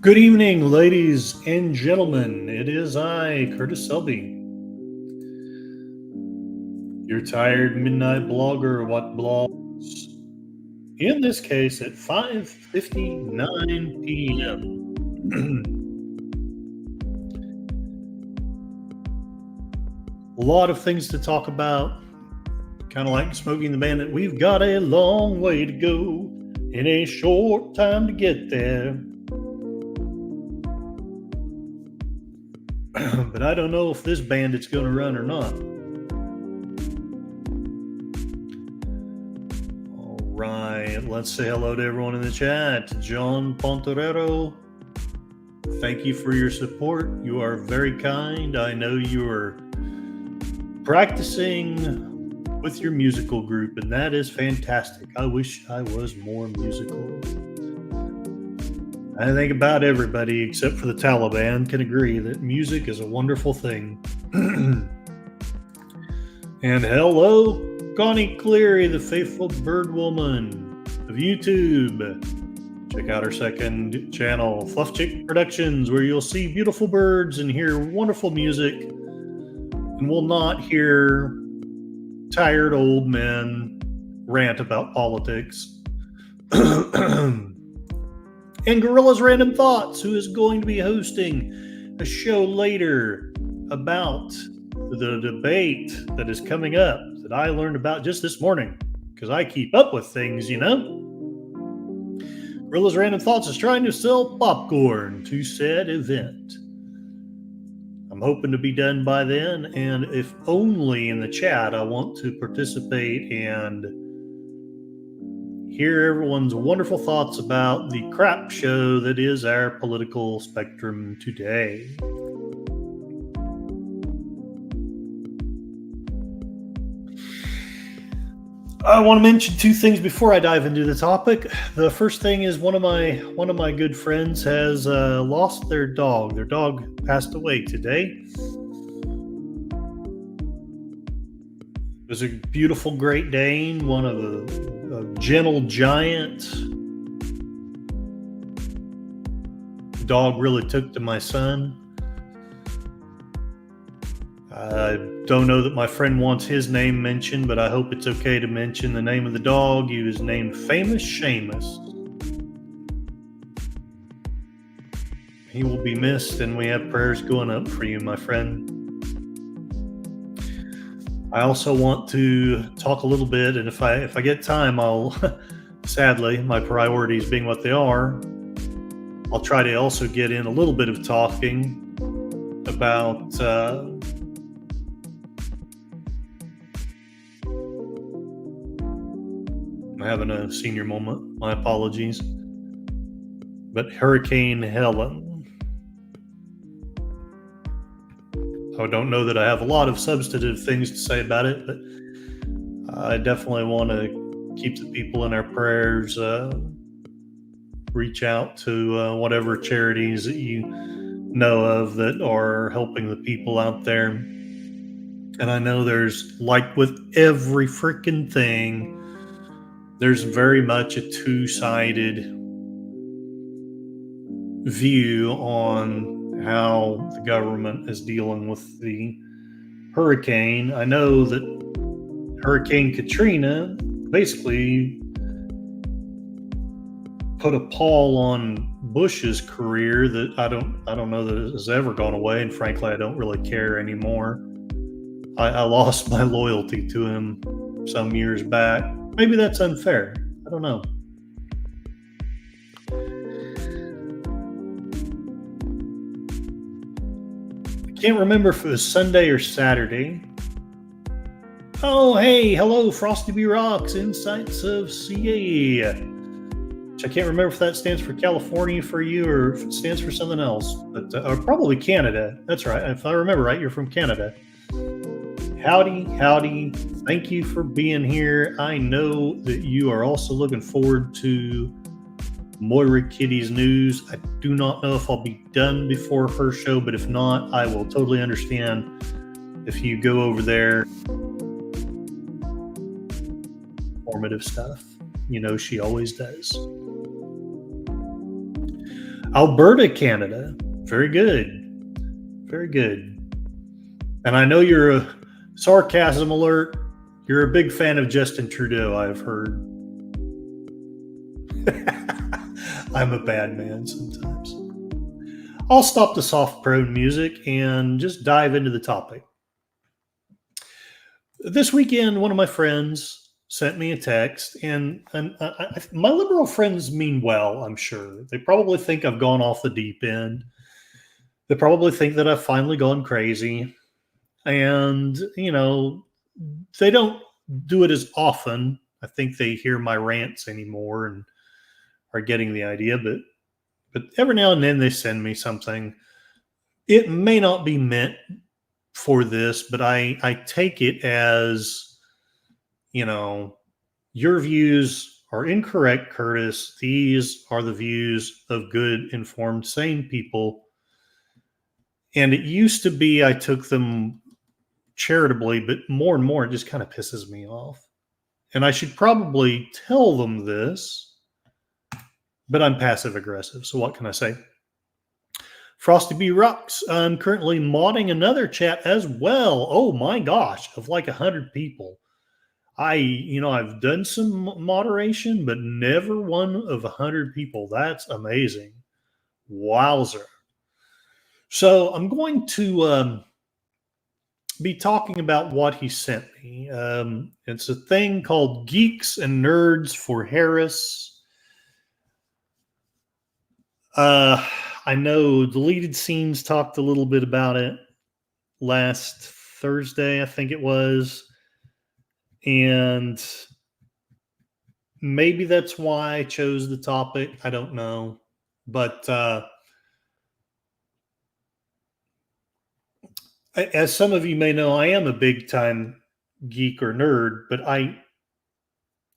Good evening, ladies and gentlemen. It is I, Curtis Selby, your tired midnight blogger. What blogs? In this case, at 5:59 p.m. A lot of things to talk about. Kind of like Smoking the Bandit. We've got a long way to go in a short time to get there. But I don't know if this bandit's going to run or not. All right, let's say hello to everyone in the chat. John Pontorero, thank you for your support. You are very kind. I know you are practicing with your musical group, and that is fantastic. I wish I was more musical. I think about everybody except for the Taliban can agree that music is a wonderful thing. And hello, Connie Cleary, the faithful bird woman of YouTube. Check out our second channel, Fluff Chick Productions, where you'll see beautiful birds and hear wonderful music, and will not hear tired old men rant about politics. And Gorilla's Random Thoughts, who is going to be hosting a show later about the debate that is coming up that I learned about just this morning, because I keep up with things, you know. Gorilla's Random Thoughts is trying to sell popcorn to said event. I'm hoping to be done by then, and if only in the chat, I want to participate and hear everyone's wonderful thoughts about the crap show that is our political spectrum today. I want to mention two things before I dive into the topic. The first thing is one of my good friends has lost their dog. Their dog passed away today. It was a beautiful Great Dane, one of a gentle giant. The dog really took to my son. I don't know that my friend wants his name mentioned, but I hope it's okay to mention the name of the dog. He was named Famous Seamus. He will be missed, and we have prayers going up for you, my friend. I also want to talk a little bit, and if I get time, I'll sadly, my priorities being what they are, I'll try to also get in a little bit of talking about I'm having a senior moment. My apologies. But Hurricane Helen. I don't know that I have a lot of substantive things to say about it, but I definitely want to keep the people in our prayers. Reach out to whatever charities that you know of that are helping the people out there. And I know there's, like with every freaking thing, there's very much a two-sided view on how the government is dealing with the hurricane. I know that Hurricane Katrina basically put a pall on Bush's career that I don't know that it has ever gone away, and frankly, I don't really care anymore. I lost my loyalty to him some years back. Maybe that's unfair. I don't know. I can't remember if it was Sunday or Saturday. Oh, hey, hello, Frosty B. Rocks, Insights of CA. Which I can't remember if that stands for California for you or if it stands for something else. But or probably Canada. That's right. If I remember right, you're from Canada. Howdy. Thank you for being here. I know that you are also looking forward to Moira Kitty's news. I do not know if I'll be done before her show, but if not, I will totally understand if you go over there. Informative stuff. You know, she always does. Alberta, Canada. Very good. Very good. And I know you're a sarcasm alert. You're a big fan of Justin Trudeau, I've heard. I'm a bad man sometimes. I'll stop the soft prone music and just dive into the topic. This weekend, one of my friends sent me a text, and my liberal friends mean well, I'm sure. They probably think I've gone off the deep end. They probably think that I've finally gone crazy. And, they don't do it as often. I think they hear my rants anymore and are getting the idea. But every now and then they send me something. It may not be meant for this, but I take it as, your views are incorrect, Curtis. These are the views of good, informed, sane people. And it used to be I took them charitably, but more and more it just kind of pisses me off. And I should probably tell them this, but I'm passive aggressive. So what can I say? Frosty B Rocks. I'm currently modding another chat as well. Oh my gosh, of like 100 people. I've done some moderation, but never one of 100 people. That's amazing. Wowzer. So I'm going to be talking about what he sent me. It's a thing called Geeks and Nerds for Harris. I know Deleted Scenes talked a little bit about it last Thursday, I think it was. And maybe that's why I chose the topic. I don't know. But as some of you may know, I am a big time geek or nerd, but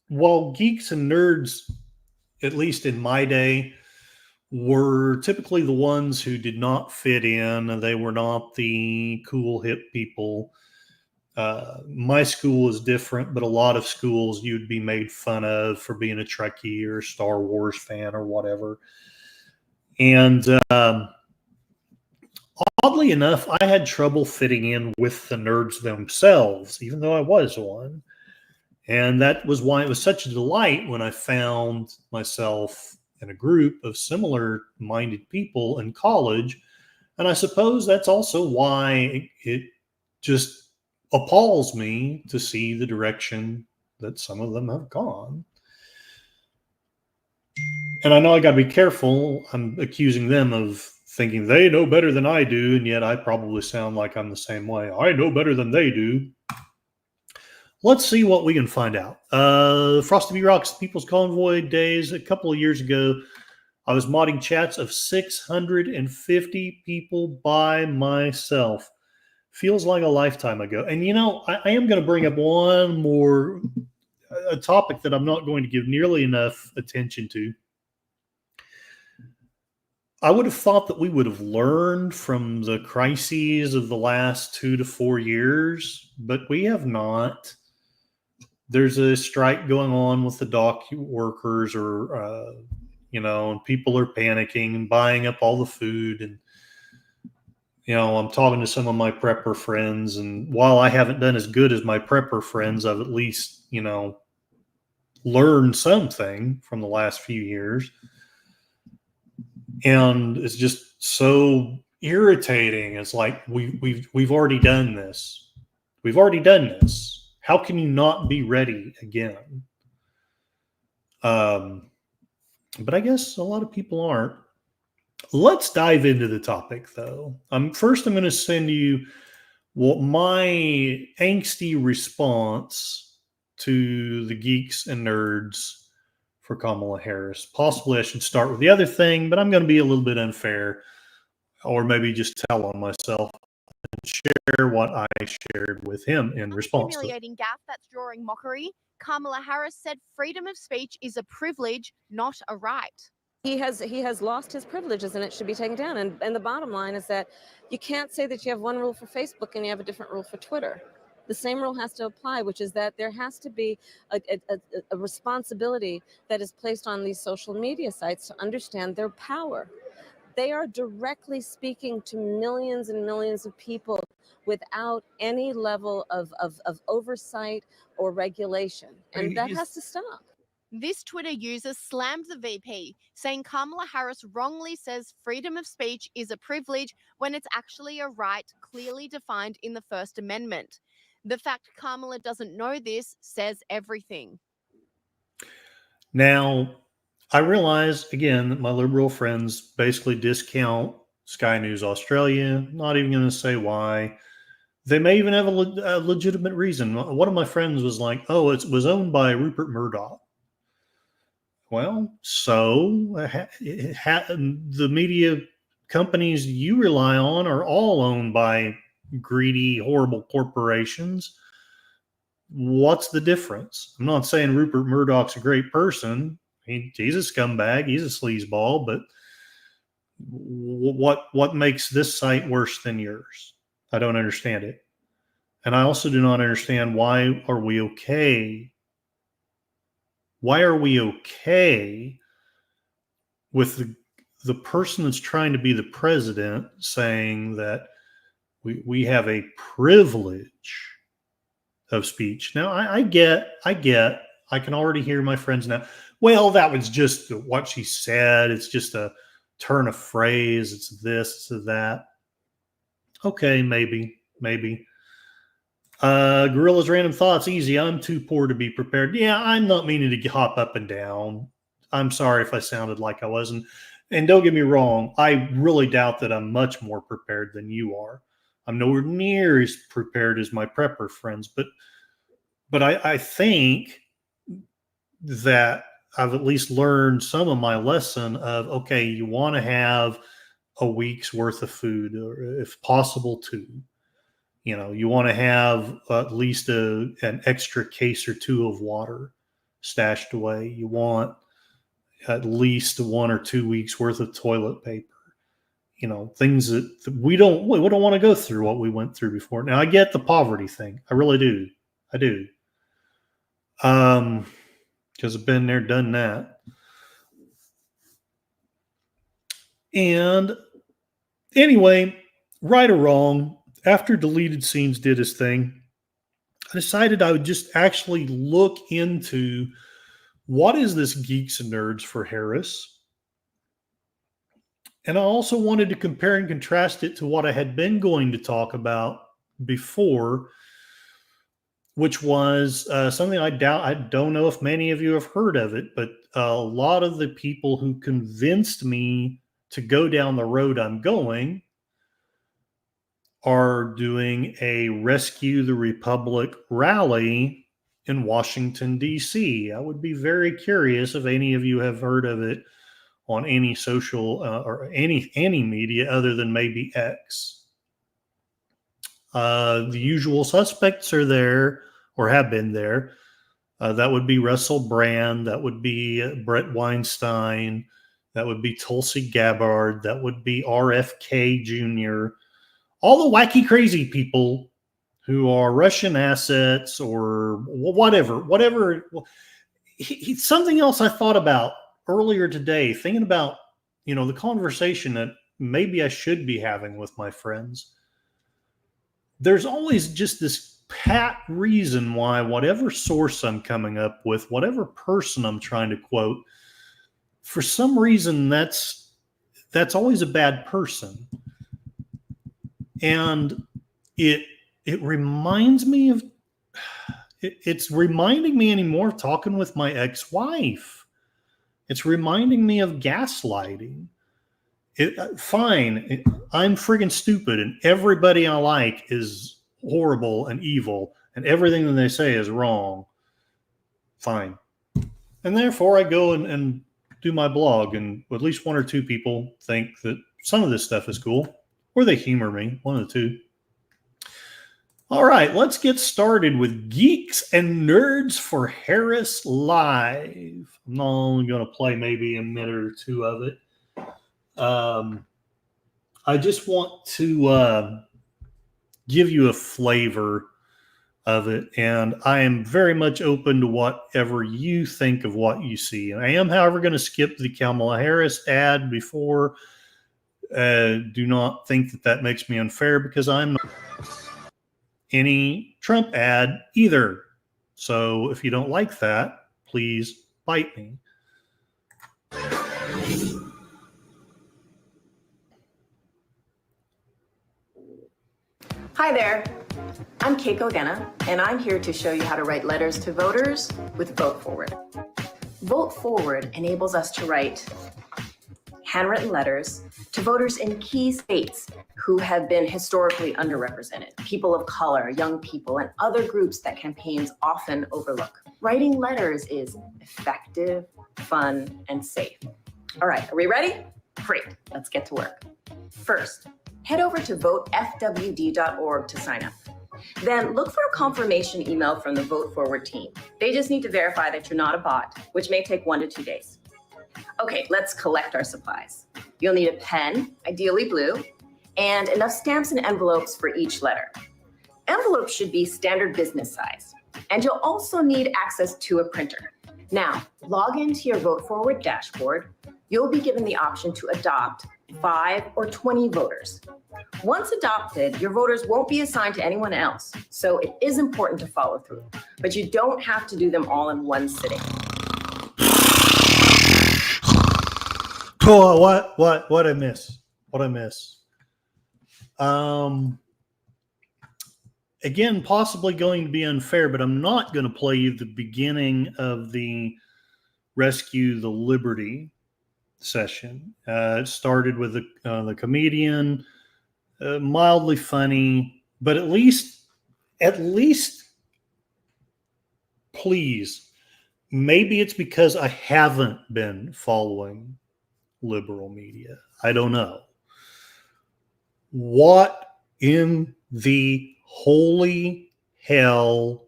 while geeks and nerds, at least in my day, were typically the ones who did not fit in. They were not the cool, hip people. My school is different, but a lot of schools you'd be made fun of for being a Trekkie or a Star Wars fan or whatever. And oddly enough, I had trouble fitting in with the nerds themselves, even though I was one. And that was why it was such a delight when I found myself in a group of similar-minded people in college. And I suppose that's also why it just appalls me to see the direction that some of them have gone. And I know I got to be careful. I'm accusing them of thinking they know better than I do, and yet I probably sound like I'm the same way. I know better than they do. Let's see what we can find out. Frosty B Rocks People's Convoy days. A couple of years ago, I was modding chats of 650 people by myself. Feels like a lifetime ago. And, I am going to bring up one more a topic that I'm not going to give nearly enough attention to. I would have thought that we would have learned from the crises of the last 2 to 4 years, but we have not. There's a strike going on with the dock workers, and people are panicking and buying up all the food. And, I'm talking to some of my prepper friends, and while I haven't done as good as my prepper friends, I've at least, learned something from the last few years. And it's just so irritating. It's like we've already done this. We've already done this. How can you not be ready again? But I guess a lot of people aren't. Let's dive into the topic, though. First, I'm going to send you my angsty response to the Geeks and Nerds for Kamala Harris. Possibly I should start with the other thing, but I'm going to be a little bit unfair, or maybe just tell on myself and share what I shared with him in response to it. Humiliating gaffe that's drawing mockery. Kamala Harris said freedom of speech is a privilege, not a right. He has lost his privileges, and it should be taken down. And the bottom line is that you can't say that you have one rule for Facebook and you have a different rule for Twitter. the same rule has to apply, which is that there has to be a responsibility that is placed on these social media sites to understand their power. They are directly speaking to millions and millions of people without any level of oversight or regulation. And that has to stop. This Twitter user slammed the VP, saying Kamala Harris wrongly says freedom of speech is a privilege when it's actually a right clearly defined in the First Amendment. The fact Kamala doesn't know this says everything. Now, I realize, again, that my liberal friends basically discount Sky News Australia. Not even going to say why. They may even have a legitimate reason. One of my friends was like, oh, it was owned by Rupert Murdoch. Well, so the media companies you rely on are all owned by greedy, horrible corporations. What's the difference? I'm not saying Rupert Murdoch's a great person. He's a scumbag. He's a sleazeball. But what makes this site worse than yours? I don't understand it. And I also do not understand why are we okay? Why are we okay with the person that's trying to be the president saying that we have a privilege of speech? Now, I get, I can already hear my friends now. Well, that was just what she said. It's just a turn of phrase. It's this, it's that. Okay, maybe. Gorilla's random thoughts. Easy. I'm too poor to be prepared. Yeah, I'm not meaning to hop up and down. I'm sorry if I sounded like I wasn't. And don't get me wrong. I really doubt that I'm much more prepared than you are. I'm nowhere near as prepared as my prepper friends, but I think that I've at least learned some of my lesson of, okay, you want to have a week's worth of food, or if possible, two. You want to have at least an extra case or two of water stashed away. You want at least 1 or 2 weeks worth of toilet paper. Things that we don't want to go through what we went through before. Now, I get the poverty thing. I really do. I do. Because I've been there, done that. And anyway, right or wrong, after Deleted Scenes did his thing, I decided I would just actually look into what is this Geeks and Nerds for Harris. And I also wanted to compare and contrast it to what I had been going to talk about before, which was something I don't know if many of you have heard of it, but a lot of the people who convinced me to go down the road I'm going are doing a Rescue the Republic rally in Washington, D.C. I would be very curious if any of you have heard of it on any social or any media other than maybe X. The usual suspects are there or have been there. That would be Russell Brand. That would be Brett Weinstein. That would be Tulsi Gabbard. That would be RFK Jr., all the wacky, crazy people who are Russian assets or whatever. Something else I thought about earlier today, thinking about, the conversation that maybe I should be having with my friends. There's always just this pat reason why whatever source I'm coming up with, whatever person I'm trying to quote, for some reason that's always a bad person. And it reminds me of, it's reminding me anymore of talking with my ex-wife. It's reminding me of gaslighting. Fine, I'm friggin' stupid and everybody I like is horrible and evil and everything that they say is wrong. Fine. And therefore I go and do my blog, and at least 1 or 2 people think that some of this stuff is cool. Or they humor me, one of the two. All right, let's get started with Geeks and Nerds for Harris Live. I'm only going to play maybe a minute or 2 of it. I just want to give you a flavor of it. And I am very much open to whatever you think of what you see. I am, however, going to skip the Kamala Harris ad before. Do not think that that makes me unfair, because I'm not any Trump ad either. So if you don't like that, please bite me. Hi there, I'm Keiko Gena, and I'm here to show you how to write letters to voters with Vote Forward. Vote Forward enables us to write handwritten letters to voters in key states who have been historically underrepresented, people of color, young people, and other groups that campaigns often overlook. Writing letters is effective, fun, and safe. All right, are we ready? Great, let's get to work. First, head over to votefwd.org to sign up. Then look for a confirmation email from the Vote Forward team. They just need to verify that you're not a bot, which may take 1 to 2 days. Okay, let's collect our supplies. You'll need a pen, ideally blue, and enough stamps and envelopes for each letter. Envelopes should be standard business size, and you'll also need access to a printer. Now, log into your Vote Forward dashboard. You'll be given the option to adopt 5 or 20 voters. Once adopted, your voters won't be assigned to anyone else, so it is important to follow through, but you don't have to do them all in one sitting. Oh, what I miss? Again, possibly going to be unfair, but I'm not going to play you the beginning of the Rescue the Liberty session. It started with the comedian, mildly funny, but at least, please, maybe it's because I haven't been following liberal media. I don't know. What in the holy hell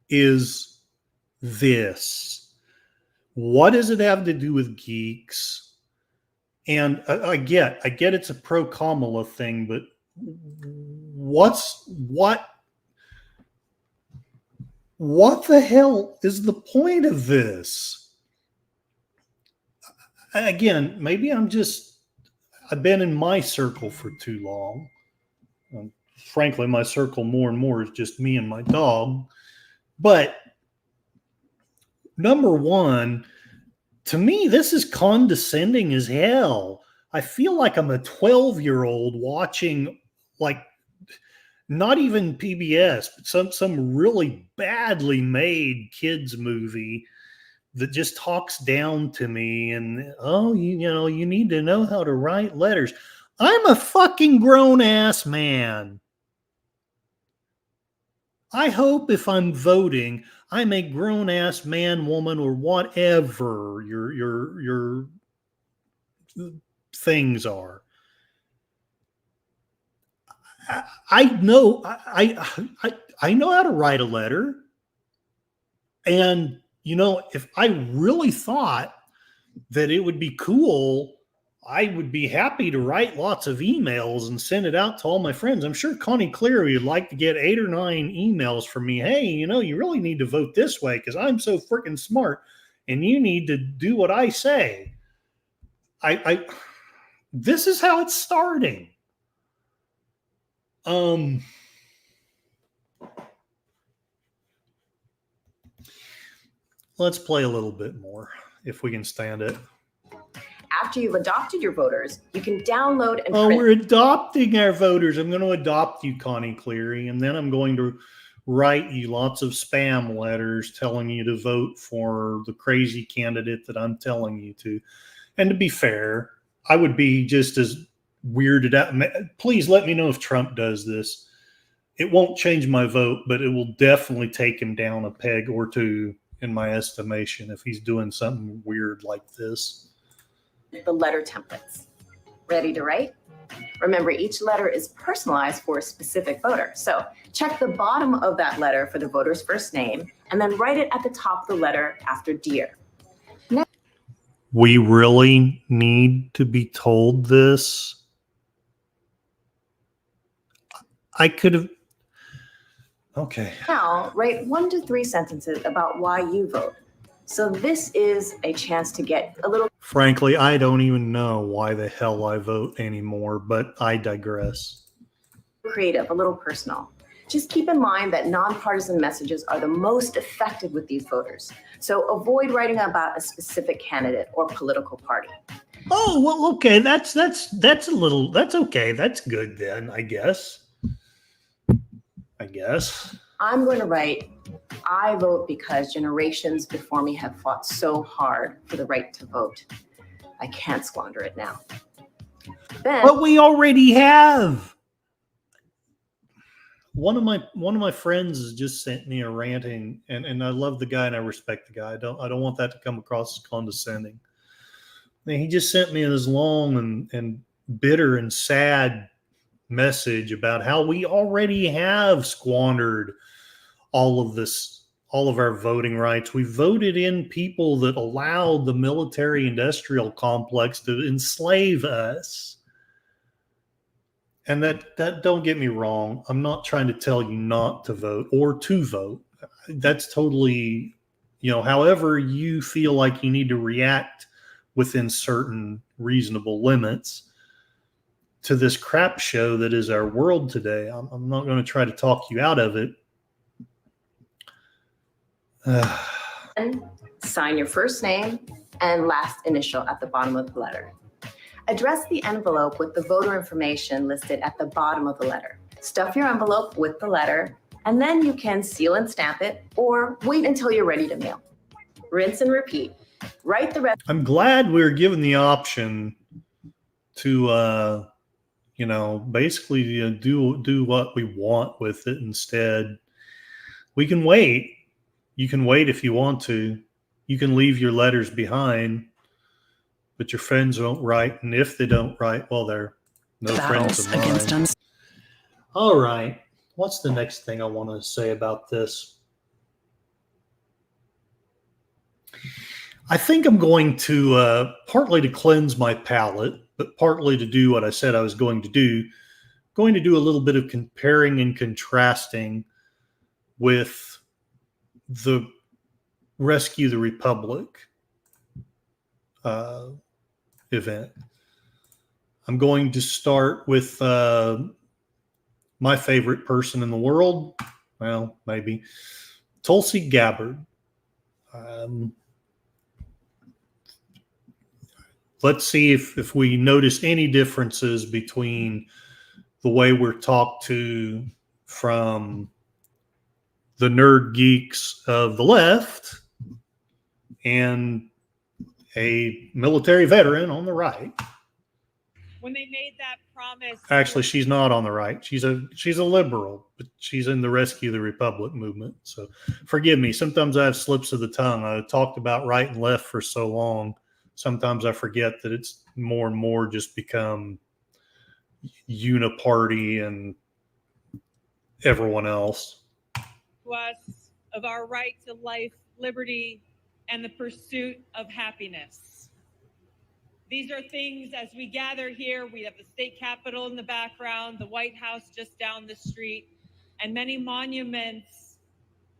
is this? What does it have to do with geeks? And I get it's a pro Kamala thing, but what the hell is the point of this? Again, maybe I've been in my circle for too long. Frankly, my circle more and more is just me and my dog. But number one, to me, this is condescending as hell. I feel like I'm a 12-year-old watching, like, not even PBS, but some really badly made kids movie that just talks down to me. And, oh, you know, you need to know how to write letters. I'm a fucking grown-ass man. I hope if I'm voting, I'm a grown-ass man, woman, or whatever your things are. I know I know how to write a letter. And, you know, if I really thought that it would be cool, I would be happy to write lots of emails and send it out to all my friends. I'm sure Connie Cleary would like to get 8 or 9 emails from me. Hey, you know, you really need to vote this way because I'm so freaking smart and you need to do what I say. This is how it's starting. Let's play a little bit more if we can stand it. After you've adopted your voters, you can download and print. Oh, we're adopting our voters. I'm going to adopt you, Connie Cleary, and then I'm going to write you lots of spam letters telling you to vote for the crazy candidate that I'm telling you to. And to be fair, I would be just as weirded out. Please let me know if Trump does this. It won't change my vote, but it will definitely take him down a peg or two in my estimation if he's doing something weird like this. The letter templates. Ready to write? Remember, each letter is personalized for a specific voter. So check the bottom of that letter for the voter's first name and then write it at the top of the letter after dear. Next. We really need to be told this. I could have. Okay. Now, write 1 to 3 sentences about why you vote. So this is a chance to get a little Frankly, I don't even know why the hell I vote anymore, but I digress. creative, a little personal. Just keep in mind that nonpartisan messages are the most effective with these voters. So avoid writing about a specific candidate or political party. Oh, well, okay. That's okay. That's good then, I guess. I'm going to write, I vote because generations before me have fought so hard for the right to vote. I can't squander it now. Then, But we already have. One of my friends has just sent me a ranting, and I love the guy and I respect the guy. I don't want that to come across as condescending. And he just sent me this long and bitter and sad message about how we already have squandered all of our voting rights. We voted in people that allowed the military industrial complex to enslave us. And that don't get me wrong. I'm not trying to tell you not to vote or to vote. That's totally, however you feel like you need to react within certain reasonable limits to this crap show that is our world today. I'm not going to try to talk you out of it. sign your first name and last initial at the bottom of the letter. Address the envelope with the voter information listed at the bottom of the letter. Stuff your envelope with the letter, and then you can seal and stamp it or wait until you're ready to mail. Rinse and repeat. Write the rest. I'm glad we were given the option to, basically do what we want with it instead. We can wait. You can wait if you want to. You can leave your letters behind, but your friends won't write. And if they don't write, well, they're no friends of mine. All right. What's the next thing I want to say about this? I think I'm going to, partly to cleanse my palate, but partly to do what I said I was going to do a little bit of comparing and contrasting with the Rescue the Republic event. I'm going to start with my favorite person in the world. Well, maybe Tulsi Gabbard. Let's see if we notice any differences between the way we're talked to from the nerd geeks of the left and a military veteran on the right. When they made that promise. Actually, she's not on the right. She's a liberal, but she's in the Rescue the Republic movement. So forgive me. Sometimes I have slips of the tongue. I talked about right and left for so long. Sometimes I forget that it's more and more just become uniparty and everyone else. To us of our right to life, liberty, and the pursuit of happiness. These are things as we gather here, we have the state capitol in the background, the White House just down the street, and many monuments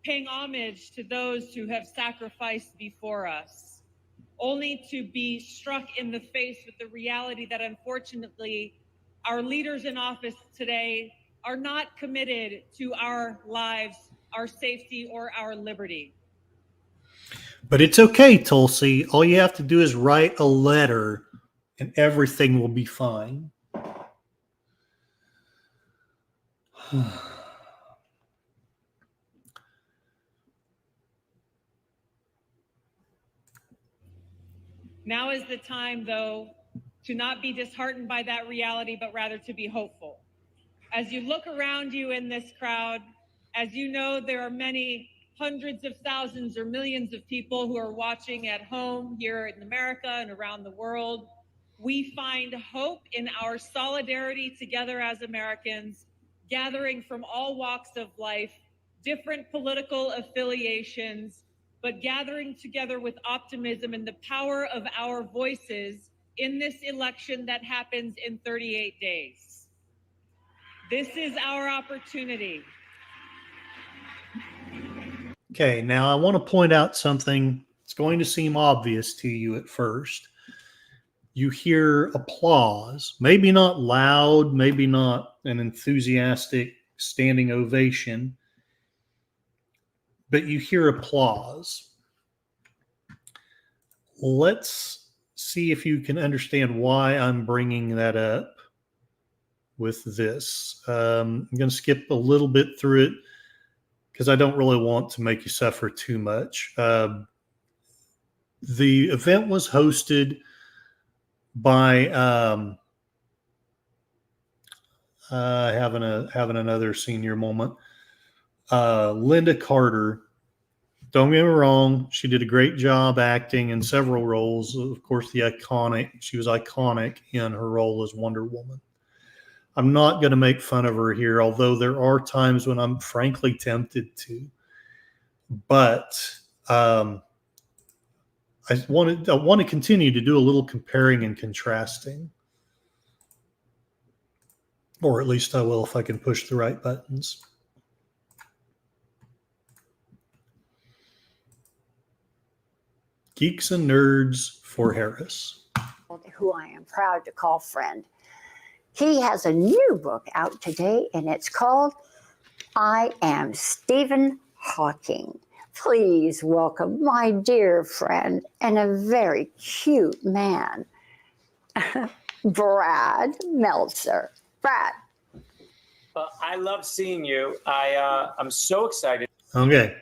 paying homage to those who have sacrificed before us, only to be struck in the face with the reality that unfortunately our leaders in office today are not committed to our lives, our safety, or our liberty. But it's okay, Tulsi. All you have to do is write a letter and everything will be fine. Now is the time, though, to not be disheartened by that reality, but rather to be hopeful. As you look around you in this crowd, as you know, there are many hundreds of thousands or millions of people who are watching at home here in America and around the world. We find hope in our solidarity together as Americans, gathering from all walks of life, different political affiliations, but gathering together with optimism in the power of our voices in this election that happens in 38 days. This is our opportunity. Okay, now I want to point out something. It's going to seem obvious to you at first. You hear applause, maybe not loud, maybe not an enthusiastic standing ovation, but you hear applause. Let's see if you can understand why I'm bringing that up with this. I'm going to skip a little bit through it because I don't really want to make you suffer too much. The event was hosted by having another senior moment. Linda Carter. Don't get me wrong, she did a great job acting in several roles. Of course, she was iconic in her role as Wonder Woman. I'm not going to make fun of her here, although there are times when I'm frankly tempted to. But I want to continue to do a little comparing and contrasting. Or at least I will if I can push the right buttons. Geeks and Nerds for Harris. Who I am proud to call friend. He has a new book out today, and it's called I Am Stephen Hawking. Please welcome my dear friend and a very cute man, Brad Meltzer. Brad. I love seeing you. I'm so excited. Okay.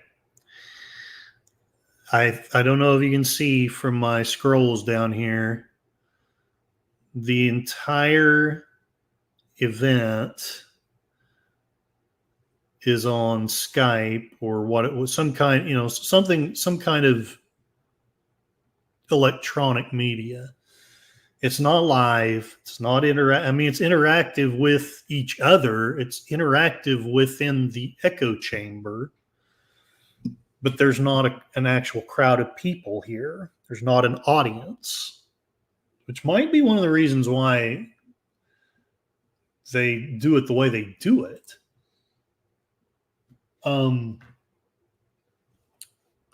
I don't know if you can see from my scrolls down here. The entire event is on Skype or what it was, some kind of electronic media. It's not live. It's not it's interactive with each other. It's interactive within the echo chamber, but there's not an actual crowd of people here. There's not an audience, which might be one of the reasons why they do it the way they do it.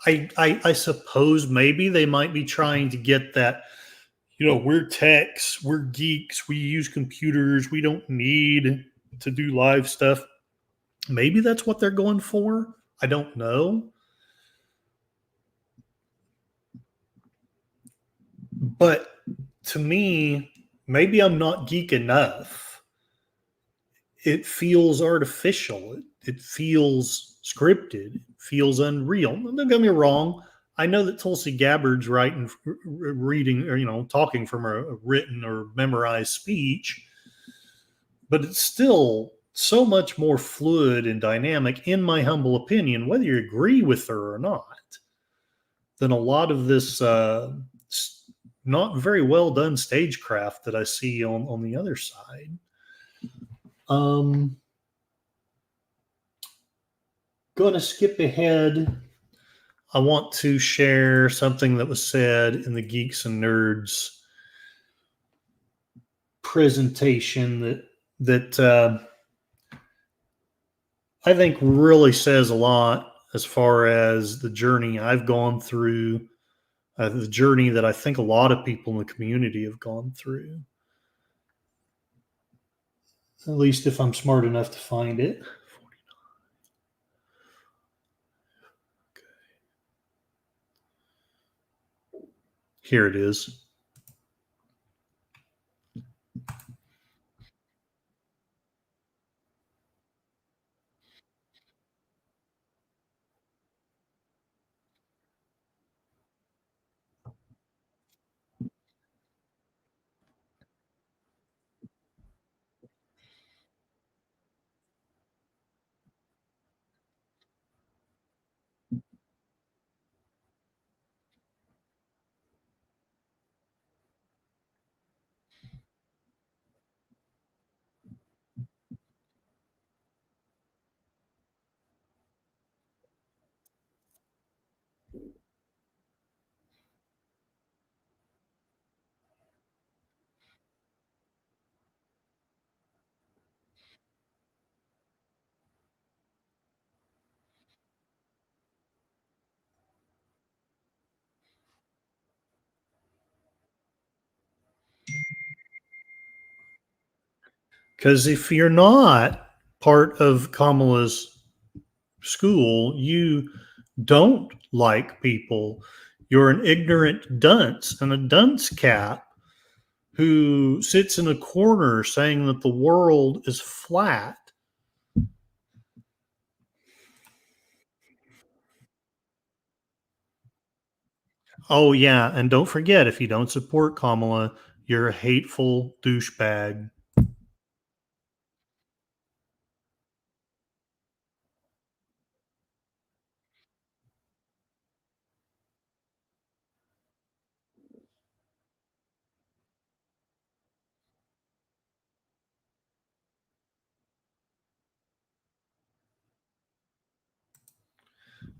I suppose maybe they might be trying to get that, we're techs, we're geeks, we use computers, we don't need to do live stuff. Maybe that's what they're going for. I don't know. But to me, maybe I'm not geek enough. It feels artificial. It feels scripted. It feels unreal. Don't get me wrong. I know that Tulsi Gabbard's reading, or talking from a written or memorized speech, but it's still so much more fluid and dynamic, in my humble opinion, whether you agree with her or not, than a lot of this not very well done stagecraft that I see on the other side. Going to skip ahead. I want to share something that was said in the Geeks and Nerds presentation that I think really says a lot as far as the journey I've gone through, the journey that I think a lot of people in the community have gone through. At least if I'm smart enough to find it. Here it is. Because if you're not part of Kamala's school, you don't like people. You're an ignorant dunce and a dunce cap who sits in a corner saying that the world is flat. Oh, yeah. And don't forget, if you don't support Kamala, you're a hateful douchebag.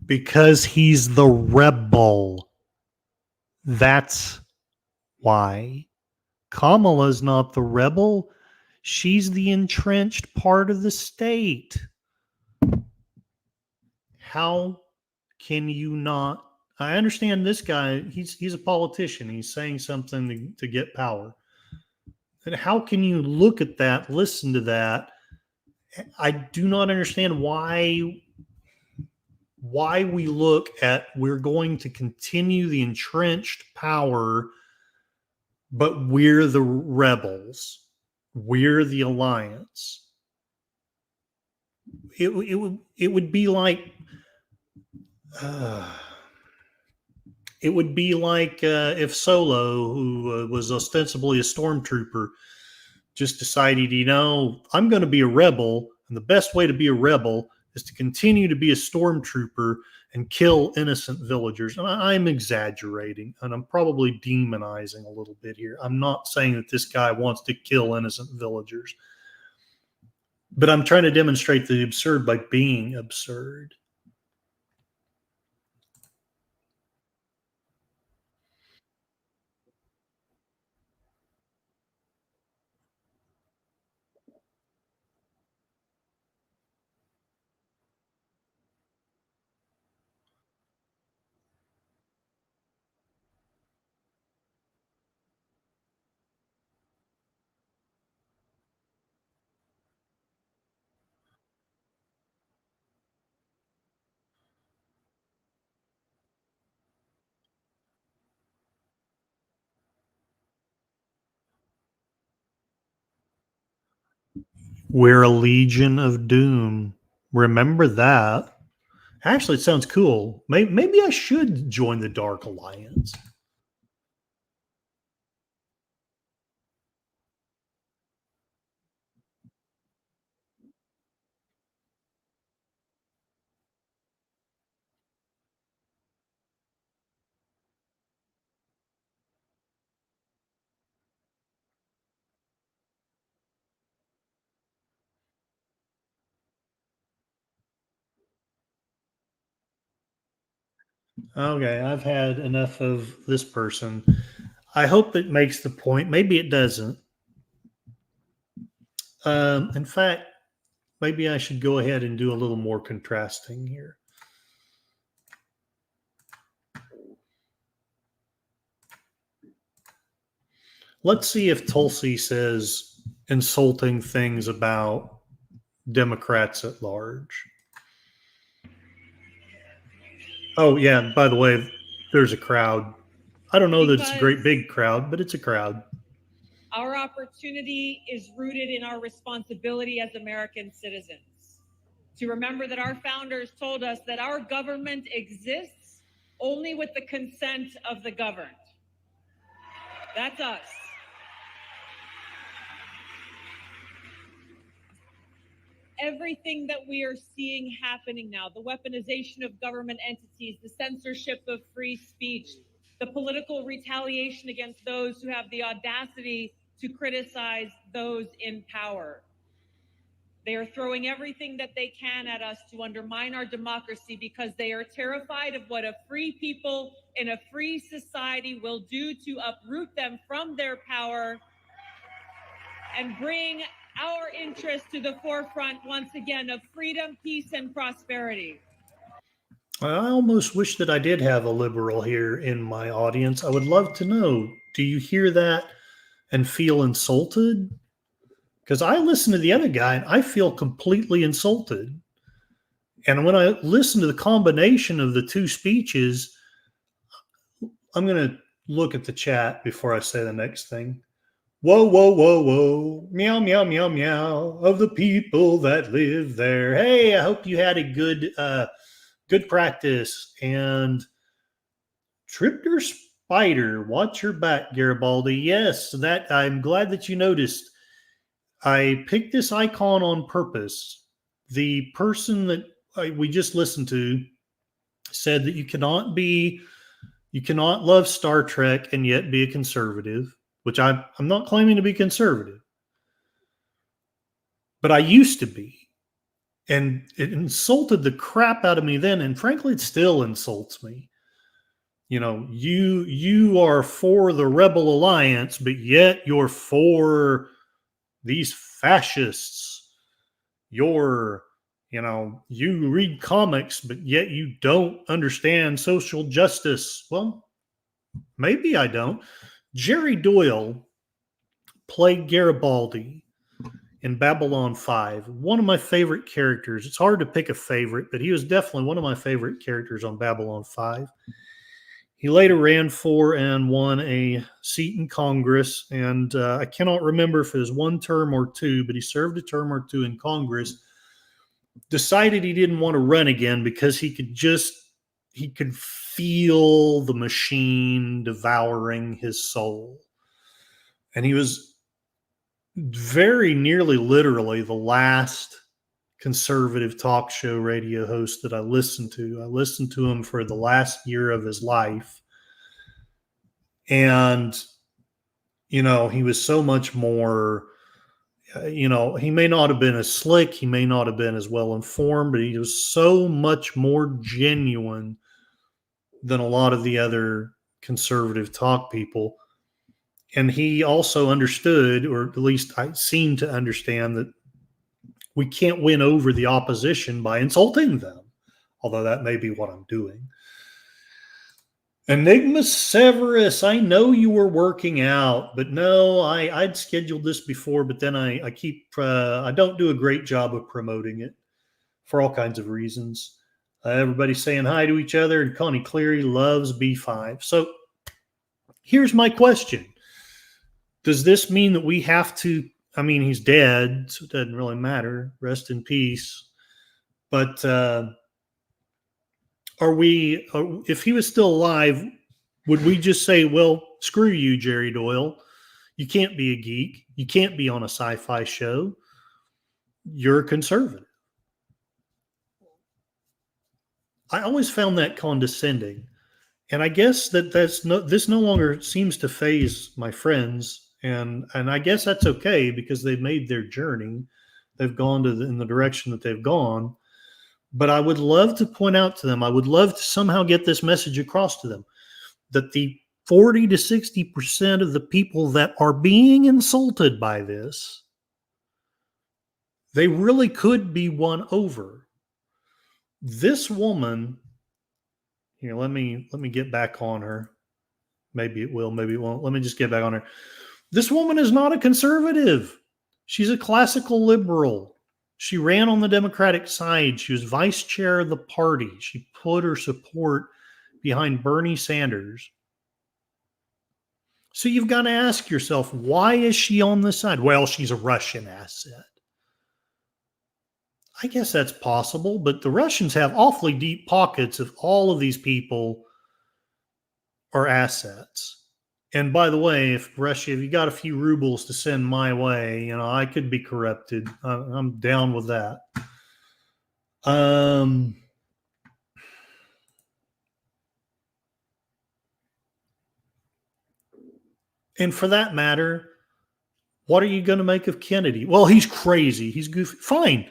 Because he's the rebel. That's why. Kamala's not the rebel. She's the entrenched part of the state. How can you not? I understand this guy, he's a politician. He's saying something to get power. And how can you look at that, listen to that? I do not understand why we look at we're going to continue the entrenched power, but we're the rebels. We're the alliance. It would be like it would be like if Solo, who was ostensibly a stormtrooper, just decided, I'm going to be a rebel, and the best way to be a rebel is to continue to be a stormtrooper and kill innocent villagers. And I'm exaggerating, and I'm probably demonizing a little bit here. I'm not saying that this guy wants to kill innocent villagers, but I'm trying to demonstrate the absurd by being absurd. We're a legion of doom. Remember that. Actually, it sounds cool. Maybe I should join the Dark Alliance. Okay, I've had enough of this person. I hope it makes the point. Maybe it doesn't. In fact, maybe I should go ahead and do a little more contrasting here. Let's see if Tulsi says insulting things about Democrats at large. Oh, yeah, by the way, there's a crowd. I don't know that it's a great big crowd, but it's a crowd. Our opportunity is rooted in our responsibility as American citizens to remember that our founders told us that our government exists only with the consent of the governed. That's us. Everything that we are seeing happening now, the weaponization of government entities, the censorship of free speech, the political retaliation against those who have the audacity to criticize those in power. They are throwing everything that they can at us to undermine our democracy because they are terrified of what a free people in a free society will do to uproot them from their power and bring our interests to the forefront once again of freedom, peace, and prosperity. I almost wish that I did have a liberal here in my audience. I would love to know, do you hear that and feel insulted? Because I listen to the other guy and I feel completely insulted. And when I listen to the combination of the two speeches, I'm going to look at the chat before I say the next thing. Whoa, whoa, whoa, whoa. Meow, meow, meow, meow. Of the people that live there. Hey, I hope you had a good practice. And tripped your spider. Watch your back, Garibaldi. Yes, that I'm glad that you noticed. I picked this icon on purpose. The person that we just listened to said that you cannot love Star Trek and yet be a conservative, which I'm not claiming to be conservative, but I used to be. And it insulted the crap out of me then, and frankly, it still insults me. You know, you are for the Rebel Alliance, but yet you're for these fascists. You read comics, but yet you don't understand social justice. Well, maybe I don't. Jerry Doyle played Garibaldi in Babylon 5. One of my favorite characters. It's hard to pick a favorite, but he was definitely one of my favorite characters on Babylon 5. He later ran for and won a seat in Congress, and I cannot remember if it was one term or two, but he served a term or two in Congress. Decided he didn't want to run again because he could feel the machine devouring his soul. And he was very nearly literally the last conservative talk show radio host that I listened to. I listened to him for the last year of his life. And, he was so much more, he may not have been as slick. He may not have been as well informed, but he was so much more genuine than a lot of the other conservative talk people. And he also understood, or at least I seem to understand, that we can't win over the opposition by insulting them, although that may be what I'm doing. Enigma Severus, I know you were working out, but no, I'd scheduled this before, but then I don't do a great job of promoting it for all kinds of reasons. Everybody's saying hi to each other, and Connie Cleary loves B5. So here's my question. Does this mean that we have to, he's dead, so it doesn't really matter. Rest in peace. But if he was still alive, would we just say, well, screw you, Jerry Doyle. You can't be a geek. You can't be on a sci-fi show. You're a conservative. I always found that condescending. And I guess this no longer seems to faze my friends. And I guess that's okay because they've made their journey. They've gone in the direction that they've gone. But I would love to point out to them, I would love to somehow get this message across to them, that the 40 to 60% of the people that are being insulted by this, they really could be won over. This woman, here, let me get back on her. Maybe it will, maybe it won't. Let me just get back on her. This woman is not a conservative. She's a classical liberal. She ran on the Democratic side. She was vice chair of the party. She put her support behind Bernie Sanders. So you've got to ask yourself, why is she on this side? Well, she's a Russian asset. I guess that's possible, but the Russians have awfully deep pockets if all of these people are assets. And by the way, if you got a few rubles to send my way, I could be corrupted. I'm down with that. And for that matter, what are you going to make of Kennedy? Well, he's crazy. He's goofy. Fine.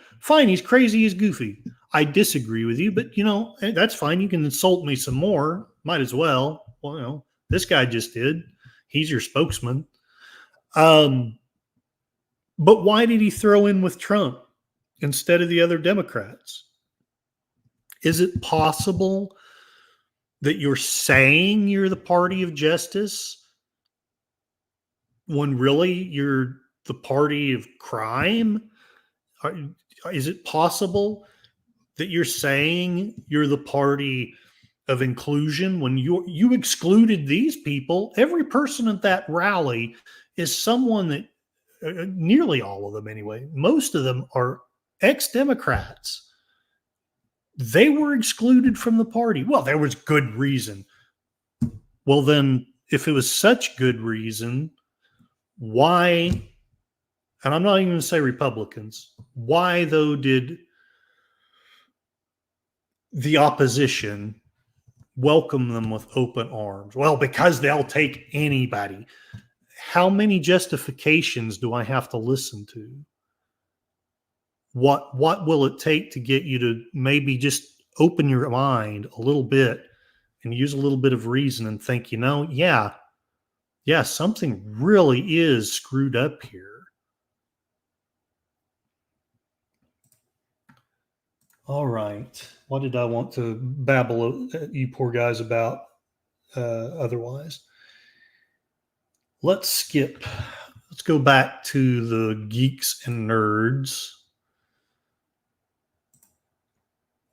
He's crazy. He's goofy. I disagree with you, but that's fine. You can insult me some more. Might as well. Well, this guy just did. He's your spokesman. But why did he throw in with Trump instead of the other Democrats? Is it possible that you're saying you're the party of justice when really you're the party of crime? Is it possible that you're saying you're the party of inclusion when you excluded these people? Every person at that rally is someone that, nearly all of them anyway, most of them are ex-Democrats. They were excluded from the party. Well, there was good reason. Well, then, if it was such good reason, why, and I'm not even going to say Republicans, why, though, did the opposition welcome them with open arms? Well, because they'll take anybody. How many justifications do I have to listen to? What will it take to get you to maybe just open your mind a little bit and use a little bit of reason and think, yeah, something really is screwed up here. All right. What did I want to babble at you poor guys about otherwise? Let's skip. Let's go back to the Geeks and Nerds.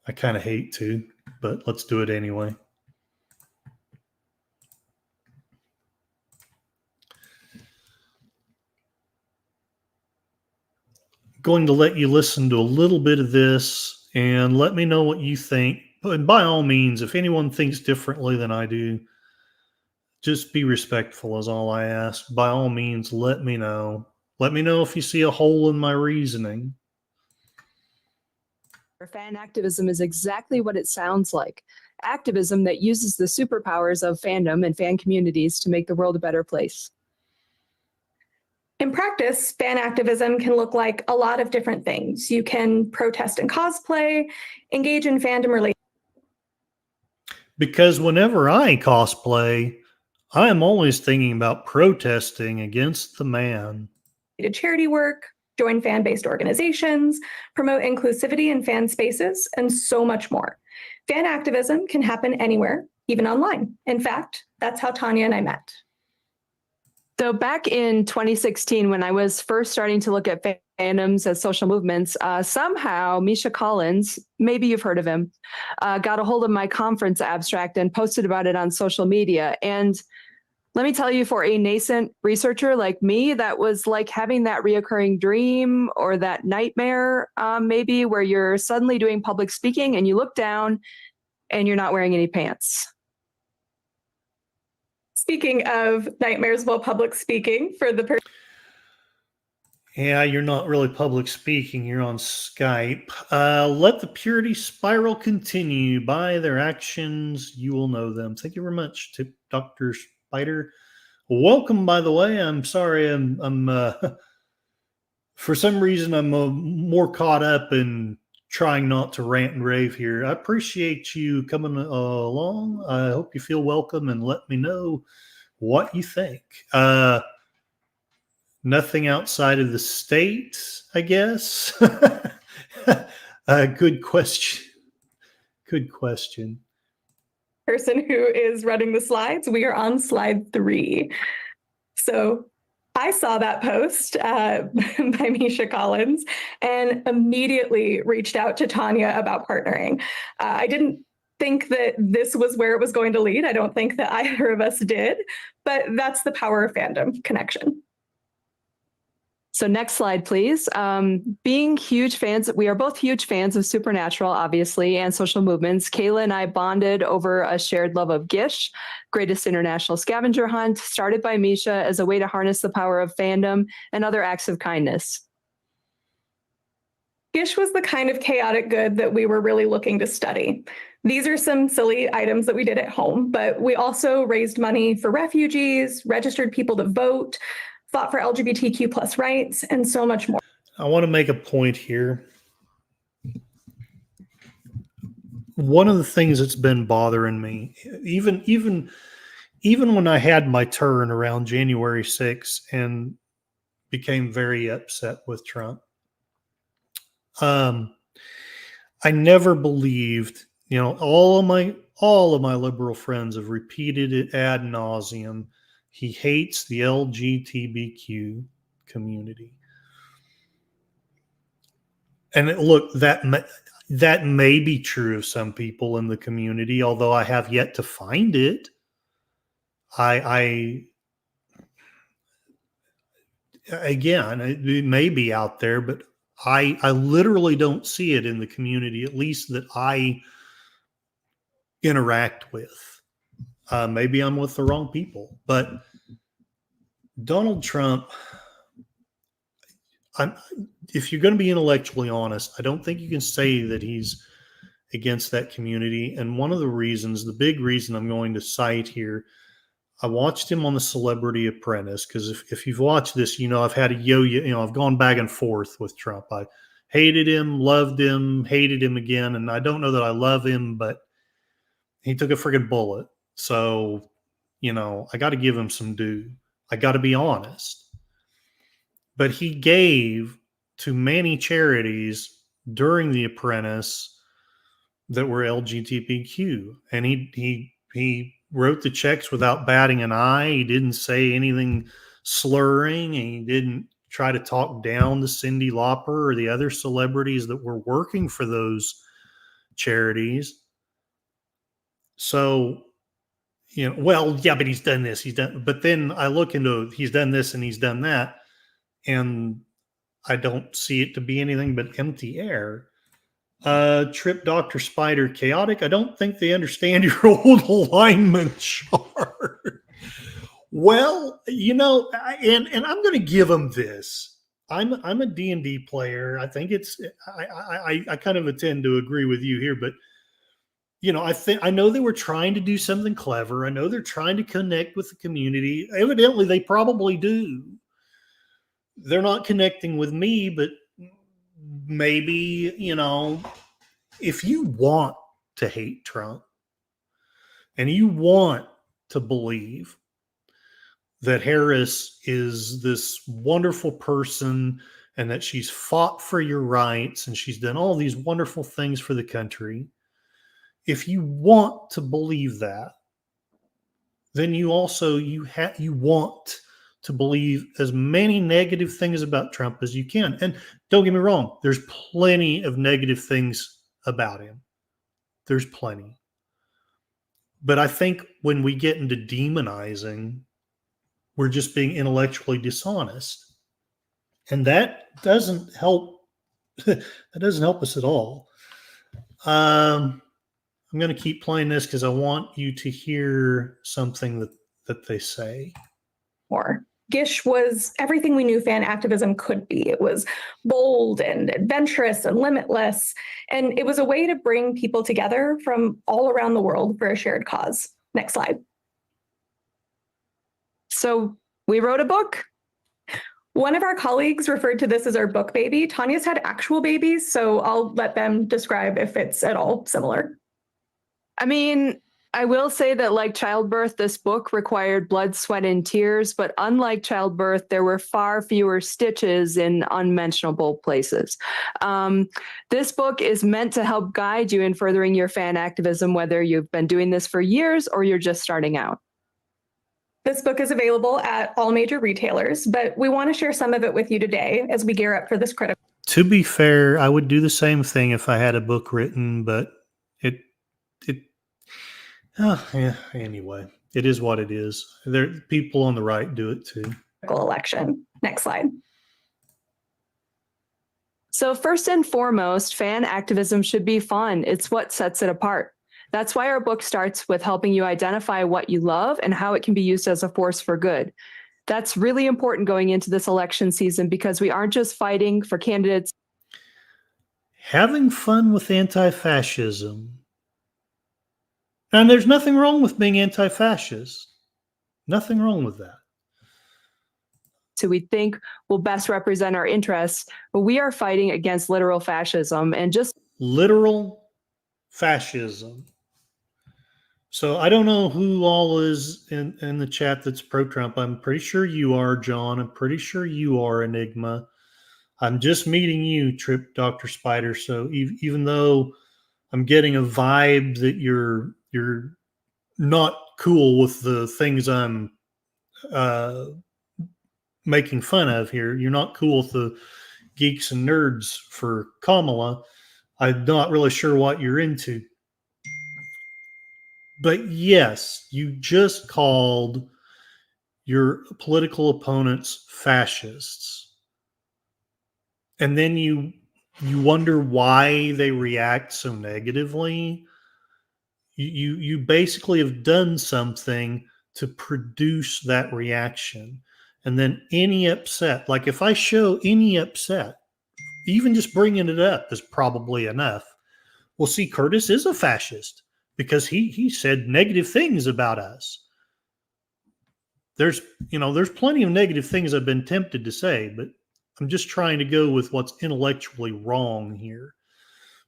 I kind of hate to, but let's do it anyway. Going to let you listen to a little bit of this and let me know what you think. But by all means, if anyone thinks differently than I do, just be respectful is all I ask. By all means, let me know. Let me know if you see a hole in my reasoning. Fan activism is exactly what it sounds like. Activism that uses the superpowers of fandom and fan communities to make the world a better place. In practice, fan activism can look like a lot of different things. You can protest and cosplay, engage in fandom related. Because whenever I cosplay, I am always thinking about protesting against the man. Charity work, join fan-based organizations, promote inclusivity in fan spaces, and so much more. Fan activism can happen anywhere, even online. In fact, that's how Tanya and I met. So back in 2016, when I was first starting to look at fandoms as social movements, somehow Misha Collins, maybe you've heard of him, got a hold of my conference abstract and posted about it on social media. And let me tell you, for a nascent researcher like me, that was like having that reoccurring dream or that nightmare, maybe, where you're suddenly doing public speaking and you look down and you're not wearing any pants. Speaking of nightmares while public speaking, for the person. Yeah, you're not really public speaking. You're on Skype. Let the purity spiral continue. By their actions, you will know them. Thank you very much, Dr. Spider. Welcome, by the way. I'm sorry. I'm for some reason, I'm more caught up in trying not to rant and rave here. I appreciate you coming along. I hope you feel welcome and let me know what you think. Nothing outside of the state, I guess. Good question. Good question. Person who is running the slides, we are on slide 3. So I saw that post by Misha Collins and immediately reached out to Tanya about partnering. I didn't think that this was where it was going to lead. I don't think that either of us did, but that's the power of fandom connection. So next slide, please. Being huge fans, we are both huge fans of Supernatural, obviously, and social movements. Kayla and I bonded over a shared love of Gish, greatest international scavenger hunt, started by Misha as a way to harness the power of fandom and other acts of kindness. Gish was the kind of chaotic good that we were really looking to study. These are some silly items that we did at home, but we also raised money for refugees, registered people to vote, fought for LGBTQ plus rights, and so much more. I want to make a point here. One of the things that's been bothering me, even when I had my turn around January 6th and became very upset with Trump, I never believed, all of my liberal friends have repeated it ad nauseum. He hates the LGBTQ community. And look, that may be true of some people in the community, although I have yet to find it. Again, it may be out there, but I literally don't see it in the community, at least that I interact with. Maybe I'm with the wrong people, but Donald Trump, if you're going to be intellectually honest, I don't think you can say that he's against that community. And one of the reasons, the big reason I'm going to cite here, I watched him on The Celebrity Apprentice, because if you've watched this, I've had a yo-yo, I've gone back and forth with Trump. I hated him, loved him, hated him again. And I don't know that I love him, but he took a friggin' bullet. So, I got to give him some due. I got to be honest. But he gave to many charities during The Apprentice that were LGBTQ. And he wrote the checks without batting an eye. He didn't say anything slurring, and he didn't try to talk down to Cyndi Lauper or the other celebrities that were working for those charities. So, well, yeah, but he's done this, but then I look into, he's done this and he's done that, and I don't see it to be anything but empty air. Trip Dr. Spider Chaotic. I don't think they understand your old alignment chart. Well, and I'm going to give them this. I'm a D&D player. I think I kind of tend to agree with you here, but I know they were trying to do something clever. I know they're trying to connect with the community. Evidently, they probably do. They're not connecting with me, but maybe, if you want to hate Trump and you want to believe that Harris is this wonderful person and that she's fought for your rights and she's done all these wonderful things for the country, if you want to believe that, then you want to believe as many negative things about Trump as you can. And don't get me wrong, there's plenty of negative things about him. There's plenty. But I think when we get into demonizing, we're just being intellectually dishonest. And that doesn't help. That doesn't help us at all. I'm going to keep playing this because I want you to hear something that they say. More. Gish was everything we knew fan activism could be. It was bold and adventurous and limitless. And it was a way to bring people together from all around the world for a shared cause. Next slide. So we wrote a book. One of our colleagues referred to this as our book baby. Tanya's had actual babies, so I'll let them describe if it's at all similar. I mean, I will say that like childbirth, this book required blood, sweat, and tears, but unlike childbirth, there were far fewer stitches in unmentionable places. This book is meant to help guide you in furthering your fan activism, whether you've been doing this for years or you're just starting out. This book is available at all major retailers, but we want to share some of it with you today as we gear up for this critical. To be fair, I would do the same thing if I had a book written, but anyway, it is what it is. There, people on the right do it too. Election. Next slide. So first and foremost, fan activism should be fun. It's what sets it apart. That's why our book starts with helping you identify what you love and how it can be used as a force for good. That's really important going into this election season because we aren't just fighting for candidates. Having fun with anti-fascism. And there's nothing wrong with being anti-fascist. Nothing wrong with that. So we think will best represent our interests, but we are fighting against literal fascism and just literal fascism. So I don't know who all is in the chat that's pro-Trump. I'm pretty sure you are, John. I'm pretty sure you are, Enigma. I'm just meeting you, Trip Dr. Spider. So even though I'm getting a vibe that you're not cool with the things I'm making fun of here. You're not cool with the Geeks and Nerds for Kamala. I'm not really sure what you're into. But yes, you just called your political opponents fascists. And then you wonder why they react so negatively. You basically have done something to produce that reaction. And then any upset, like if I show any upset, even just bringing it up is probably enough. Well, see, Curtis is a fascist because he said negative things about us. There's plenty of negative things I've been tempted to say, but I'm just trying to go with what's intellectually wrong here.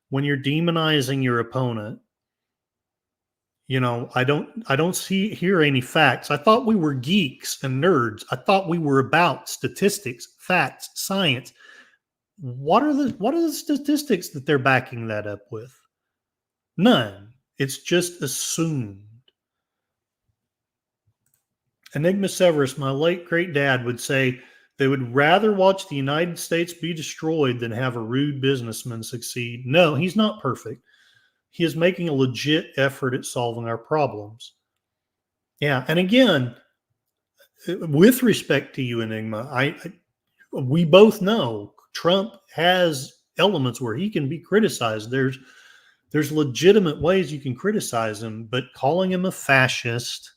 When you're demonizing your opponent, I don't hear any facts. I thought we were geeks and nerds. I thought we were about statistics, facts, science. What are the statistics that they're backing that up with? None. It's just assumed. Enigma Severus, my late great dad, would say they would rather watch the United States be destroyed than have a rude businessman succeed. No, he's not perfect. He is making a legit effort at solving our problems. Yeah, and again, with respect to you, Enigma, we both know Trump has elements where he can be criticized. There's legitimate ways you can criticize him, but calling him a fascist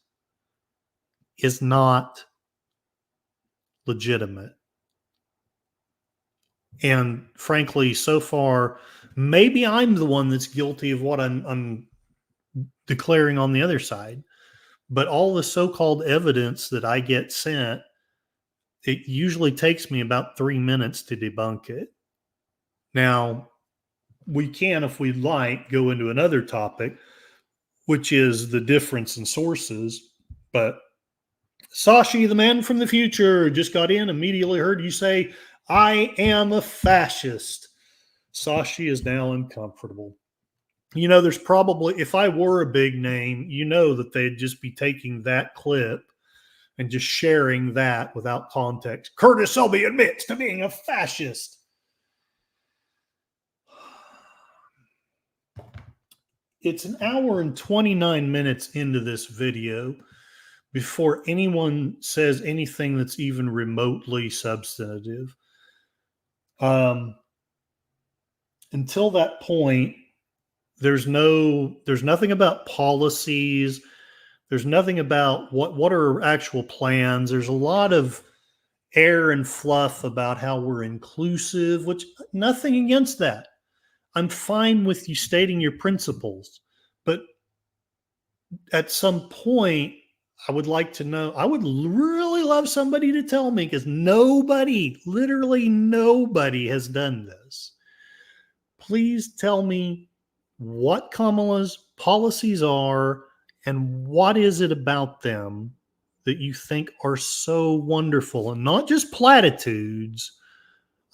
is not legitimate. And frankly, so far, maybe I'm the one that's guilty of what I'm declaring on the other side. But all the so-called evidence that I get sent, it usually takes me about 3 minutes to debunk it. Now, we can, if we'd like, go into another topic, which is the difference in sources. But Sashi, the man from the future, just got in, immediately heard you say, I am a fascist. Sashi is now uncomfortable. There's probably, if I were a big name, that they'd just be taking that clip and just sharing that without context. Curtis Selby admits to being a fascist. It's an hour and 29 minutes into this video before anyone says anything that's even remotely substantive. Until that point, there's nothing about policies. There's nothing about what are actual plans. There's a lot of air and fluff about how we're inclusive, which nothing against that. I'm fine with you stating your principles, but at some point, I would like to know, I would really love somebody to tell me, because literally nobody has done this. Please tell me what Kamala's policies are and what is it about them that you think are so wonderful, and not just platitudes.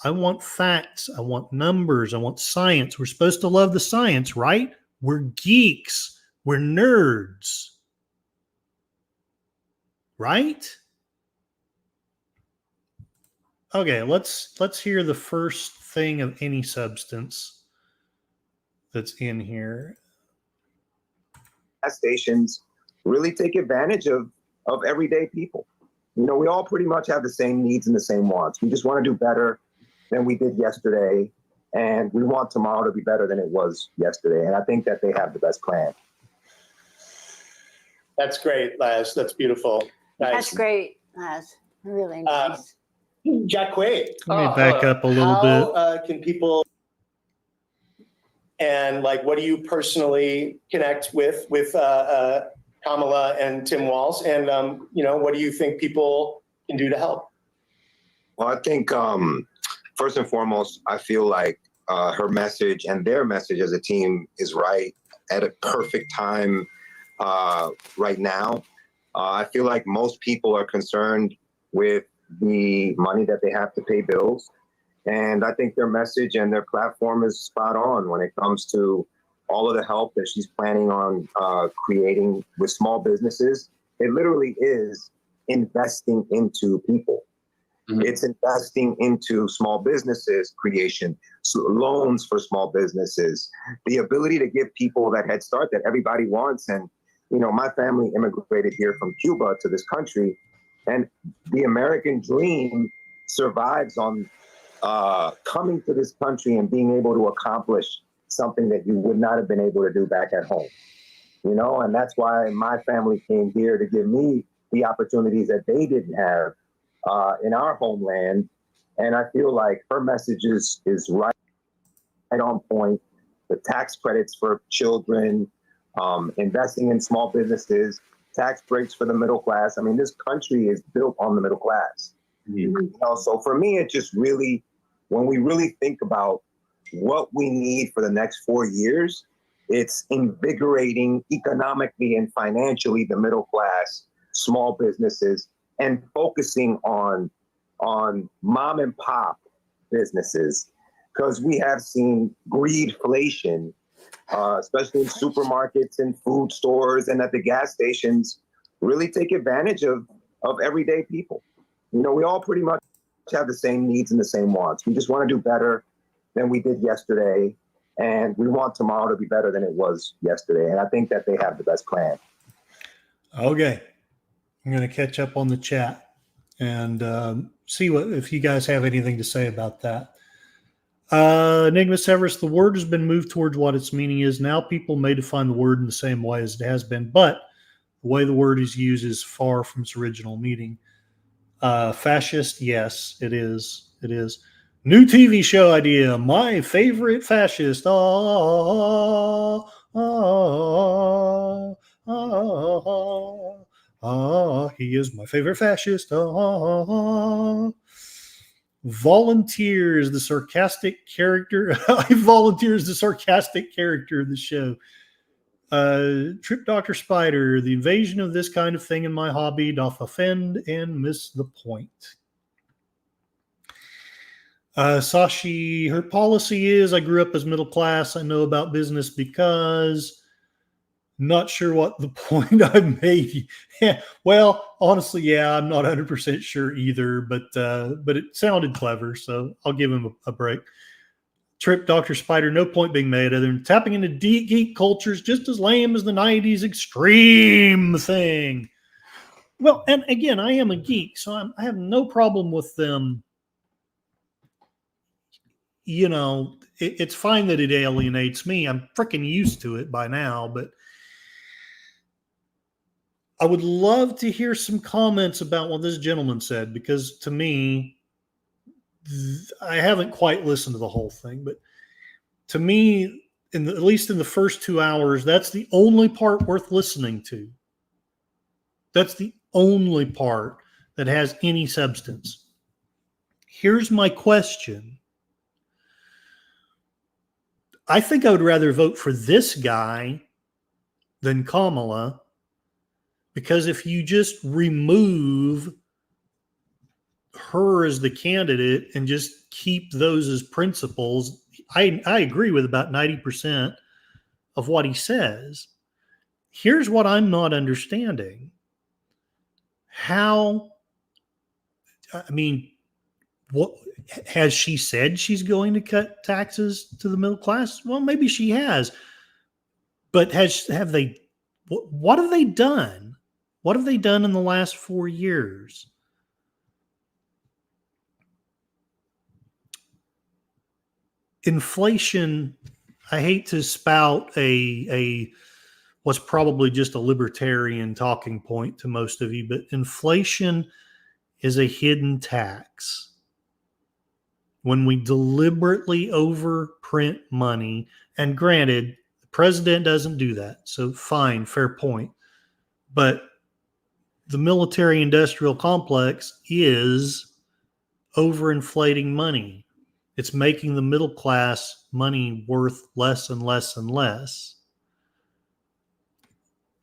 I want facts. I want numbers. I want science. We're supposed to love the science, right? We're geeks. We're nerds. Right? Okay, let's hear the first thing of any substance that's in here. Stations really take advantage of everyday people. We all pretty much have the same needs and the same wants. We just want to do better than we did yesterday, and we want tomorrow to be better than it was yesterday. And I think that they have the best plan. That's great, Laz. That's beautiful. Nice. That's great, Laz. Really nice. Jack Quaid. Let me back up a little bit. Can people, and what do you personally connect with Kamala and Tim Walz? And, what do you think people can do to help? Well, I think first and foremost, I feel like her message and their message as a team is right at a perfect time right now. I feel like most people are concerned with the money that they have to pay bills. And I think their message and their platform is spot on when it comes to all of the help that she's planning on creating with small businesses. It literally is investing into people. Mm-hmm. It's investing into small businesses creation, loans for small businesses, the ability to give people that head start that everybody wants. And, you know, my family immigrated here from Cuba to this country, and the American dream survives on coming to this country and being able to accomplish something that you would not have been able to do back at home. You know, and that's why my family came here to give me the opportunities that they didn't have in our homeland. And I feel like her message is right on point. The tax credits for children, investing in small businesses, tax breaks for the middle class. I mean, this country is built on the middle class. Mm-hmm. You know, so for me, it just really, when we really think about what we need for the next 4 years, it's invigorating economically and financially the middle class, small businesses, and focusing on mom and pop businesses, because we have seen greedflation, especially in supermarkets and food stores and at the gas stations, really take advantage of everyday people. You know, we all pretty much have the same needs and the same wants. We just want to do better than we did yesterday, and we want tomorrow to be better than it was yesterday. And I think that they have the best plan. Okay. I'm going to catch up on the chat and see if you guys have anything to say about that. Enigma Severus, the word has been moved towards what its meaning is. Now people may define the word in the same way as it has been, but the way the word is used is far from its original meaning. Fascist, yes, it is. It is. New TV show idea. My favorite fascist. He is my favorite fascist. Volunteers, the sarcastic character. I volunteer as the sarcastic character of the show. Trip Dr. Spider, the invasion of this kind of thing in my hobby doth offend and miss the point. Sashi, her policy is, I grew up as middle class. I know about business because not sure what the point I made. Yeah, well, honestly, yeah, I'm not 100% sure either, but it sounded clever, so I'll give him a break. Trip Dr. Spider, no point being made other than tapping into geek cultures just as lame as the 90s extreme thing. Well, and again, I am a geek, so I have no problem with them. You know, it's fine that it alienates me. I'm freaking used to it by now, but I would love to hear some comments about what this gentleman said, because to me, I haven't quite listened to the whole thing, but to me, at least in the first 2 hours, that's the only part worth listening to. That's the only part that has any substance. Here's my question. I think I would rather vote for this guy than Kamala, because if you just remove her as the candidate and just keep those as principles, I agree with about 90% of what he says. Here's what I'm not understanding. What has she said she's going to cut taxes to the middle class? Well, maybe she has, but what have they done? What have they done in the last 4 years? Inflation, I hate to spout a what's probably just a libertarian talking point to most of you, but inflation is a hidden tax. When we deliberately overprint money, and granted, the president doesn't do that, so fine, fair point. But the military-industrial complex is overinflating money. It's making the middle class money worth less and less and less.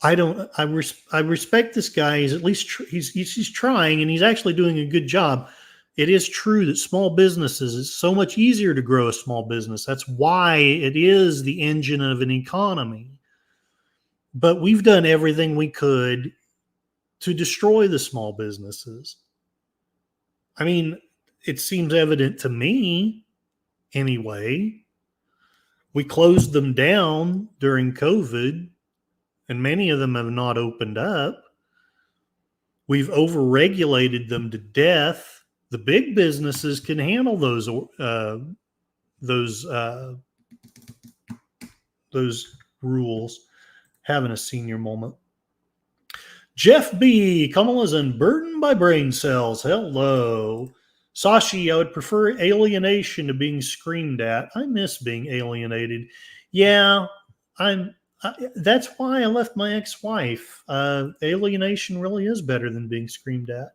I respect this guy. He's at least he's trying, and he's actually doing a good job. It is true that small businesses, it's so much easier to grow a small business. That's why it is the engine of an economy. But we've done everything we could to destroy the small businesses. I mean, it seems evident to me anyway. We closed them down during COVID, and many of them have not opened up. We've overregulated them to death. The big businesses can handle those rules. Having a senior moment. Jeff B. Kamala's unburdened by brain cells. Hello. Sashi, I would prefer alienation to being screamed at. I miss being alienated. Yeah, that's why I left my ex-wife. Alienation really is better than being screamed at.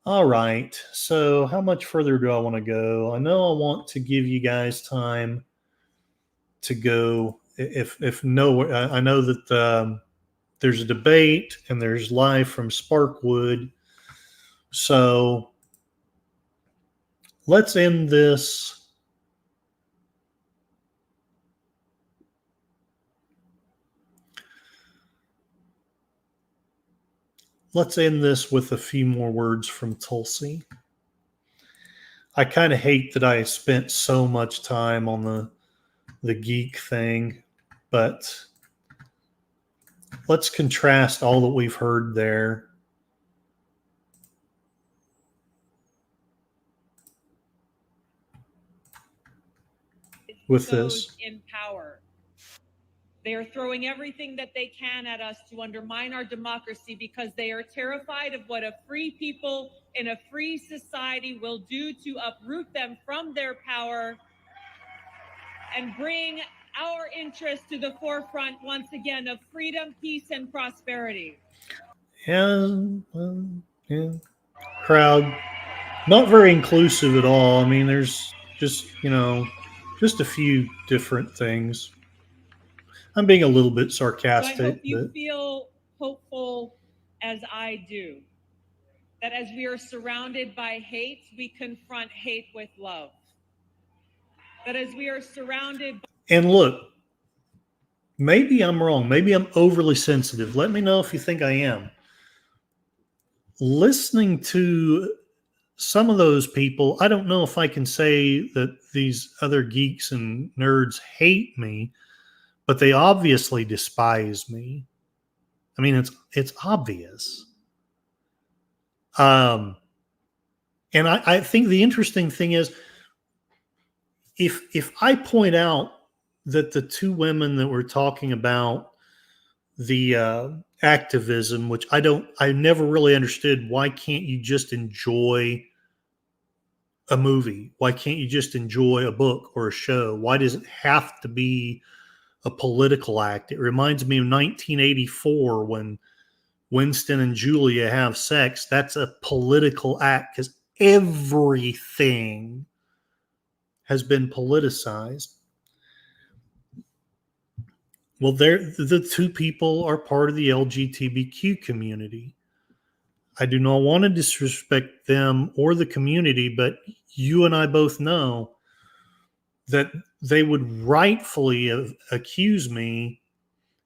All right. So how much further do I want to go? I know I want to give you guys time to go. If no, I know that there's a debate and there's live from Sparkwood. So let's end this. Let's end this with a few more words from Tulsi. I kind of hate that I spent so much time on the geek thing, but let's contrast all that we've heard there with this. In power. They are throwing everything that they can at us to undermine our democracy because they are terrified of what a free people in a free society will do to uproot them from their power and bring our interests to the forefront once again of freedom, peace, and prosperity. Yeah. Crowd, not very inclusive at all. I mean, there's just, just a few different things. I'm being a little bit sarcastic. So I hope you feel hopeful as I do. That as we are surrounded by hate, we confront hate with love. That as we are surrounded. And look, maybe I'm wrong. Maybe I'm overly sensitive. Let me know if you think I am. Listening to some of those people, I don't know if I can say that these other geeks and nerds hate me, but they obviously despise me. I mean, it's obvious. And I think the interesting thing is, if I point out that the two women that were talking about the activism, which I never really understood, why can't you just enjoy a movie? Why can't you just enjoy a book or a show? Why does it have to be a political act? It reminds me of 1984 when Winston and Julia have sex. That's a political act because everything has been politicized. Well, the two people are part of the LGBTQ community. I do not want to disrespect them or the community, but you and I both know that they would rightfully accuse me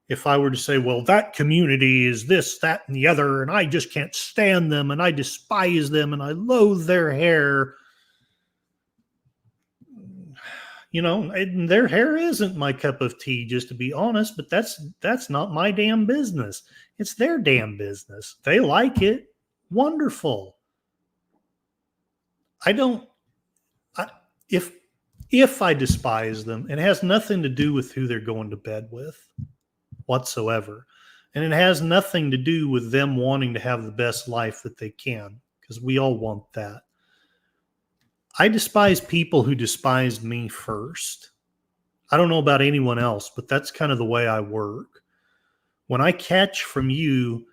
if I were to say, well, that community is this, that, and the other, and I just can't stand them, and I despise them, and I loathe their hair. And their hair isn't my cup of tea, just to be honest, but that's not my damn business. It's their damn business. They like it. Wonderful. If I despise them, it has nothing to do with who they're going to bed with whatsoever. And it has nothing to do with them wanting to have the best life that they can, because we all want that. I despise people who despised me first. I don't know about anyone else, but that's kind of the way I work. When I catch from you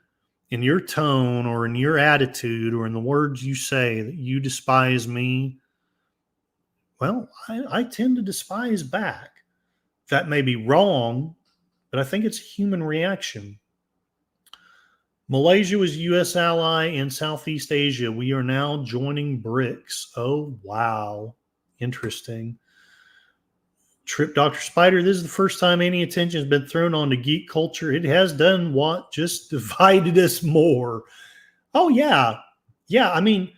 in your tone or in your attitude or in the words you say that you despise me, well, I tend to despise back. That may be wrong, but I think it's a human reaction. Malaysia was a U.S. ally in Southeast Asia. We are now joining BRICS. Oh, wow. Interesting. Trip Dr. Spider, this is the first time any attention has been thrown on to geek culture. It has done what? Just divided us more. Oh, yeah. Yeah, I mean,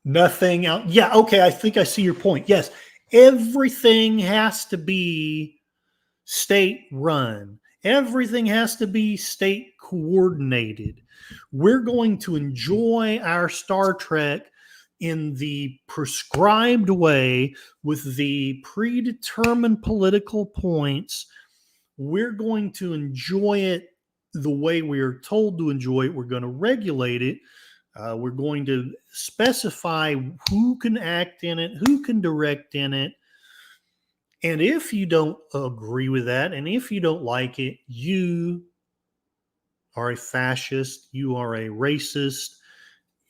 Nothing out. Yeah, okay. I think I see your point. Yes, everything has to be state run. Everything has to be state coordinated. We're going to enjoy our Star Trek in the prescribed way with the predetermined political points. We're going to enjoy it the way we are told to enjoy it. We're going to regulate it. We're going to specify who can act in it, who can direct in it. And if you don't agree with that, and if you don't like it, you are a fascist, you are a racist,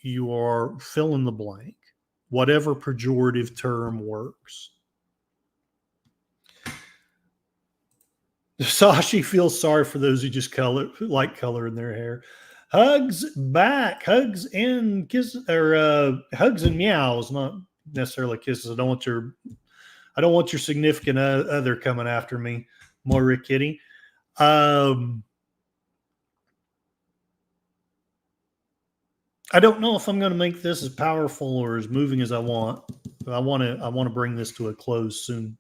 you are fill in the blank, whatever pejorative term works. Sashi feels sorry for those who just like color in their hair. Hugs back, hugs and kisses, or hugs and meows, not necessarily kisses. I don't want your significant other coming after me, Moira Kitty. I don't know if I'm going to make this as powerful or as moving as I want. I want to bring this to a close soon.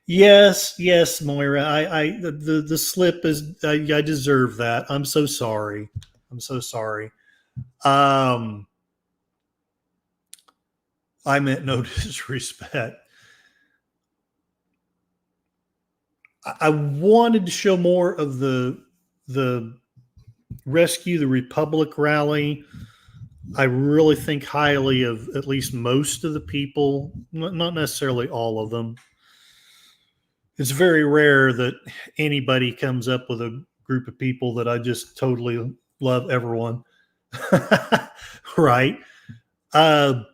Yes, Moira. The slip is. I deserve that. I'm so sorry. I meant no disrespect. I wanted to show more of the Rescue the Republic rally. I really think highly of at least most of the people, not necessarily all of them. It's very rare that anybody comes up with a group of people that I just totally love everyone. Right. But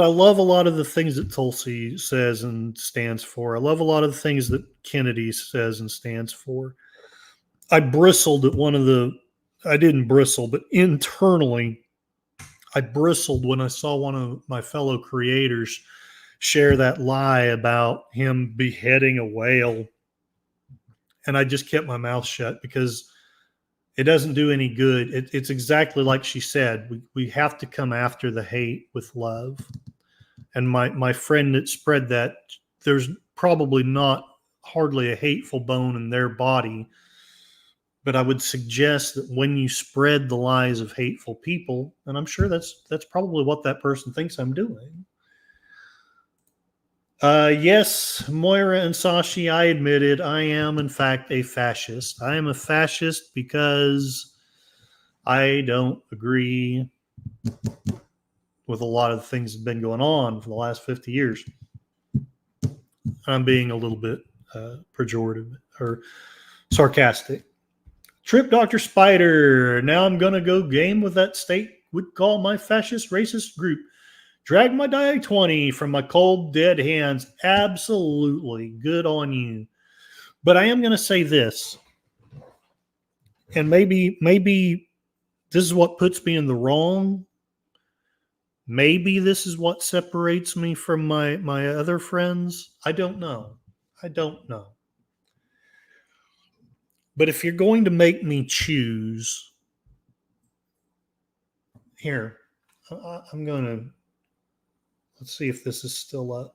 I love a lot of the things that Tulsi says and stands for. I love a lot of the things that Kennedy says and stands for. I bristled at I didn't bristle, but internally, I bristled when I saw one of my fellow creators share that lie about him beheading a whale. And I just kept my mouth shut because it doesn't do any good. It's exactly like she said. We have to come after the hate with love. And my friend that spread that, there's probably not hardly a hateful bone in their body. But I would suggest that when you spread the lies of hateful people, and I'm sure that's probably what that person thinks I'm doing. Yes, Moira and Sashi, I admitted I am in fact a fascist. I am a fascist because I don't agree with a lot of the things that have been going on for the last 50 years. I'm being a little bit pejorative or sarcastic. Trip Dr. Spider. Now I'm going to go game with that state would call my fascist racist group. Drag my die 20 from my cold, dead hands. Absolutely. Good on you. But I am going to say this. And maybe this is what puts me in the wrong. Maybe this is what separates me from my other friends. I don't know. But if you're going to make me choose, here, I'm going to, let's see if this is still up.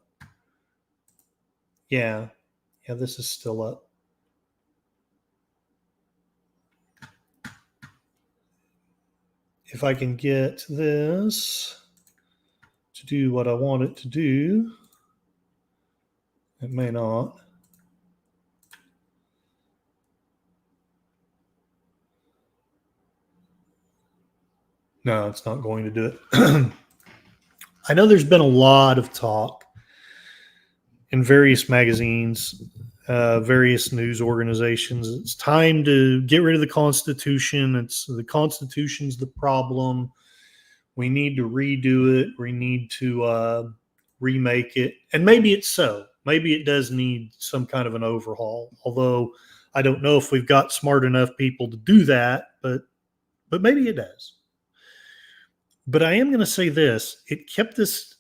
Yeah, this is still up. If I can get this to do what I want it to do, it may not. No, it's not going to do it. I know there's been a lot of talk in various magazines, various news organizations. It's time to get rid of the Constitution. The Constitution's the problem. We need to redo it. We need to remake it. And maybe it's so. Maybe it does need some kind of an overhaul. Although I don't know if we've got smart enough people to do that, but maybe it does. But I am going to say this. It kept us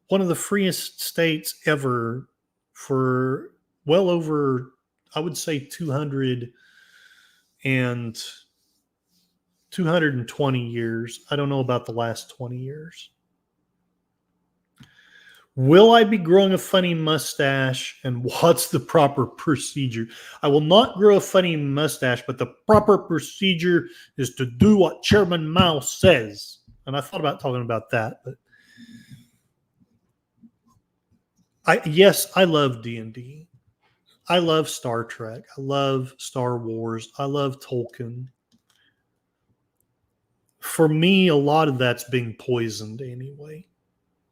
one of the freest states ever for well over, I would say 200 and 220 years. I don't know about the last 20 years. Will I be growing a funny mustache, and what's the proper procedure? I will not grow a funny mustache, but the proper procedure is to do what Chairman Mao says. And I thought about talking about that, but I love D&D. I love Star Trek. I love Star Wars. I love Tolkien. For me, a lot of that's being poisoned anyway.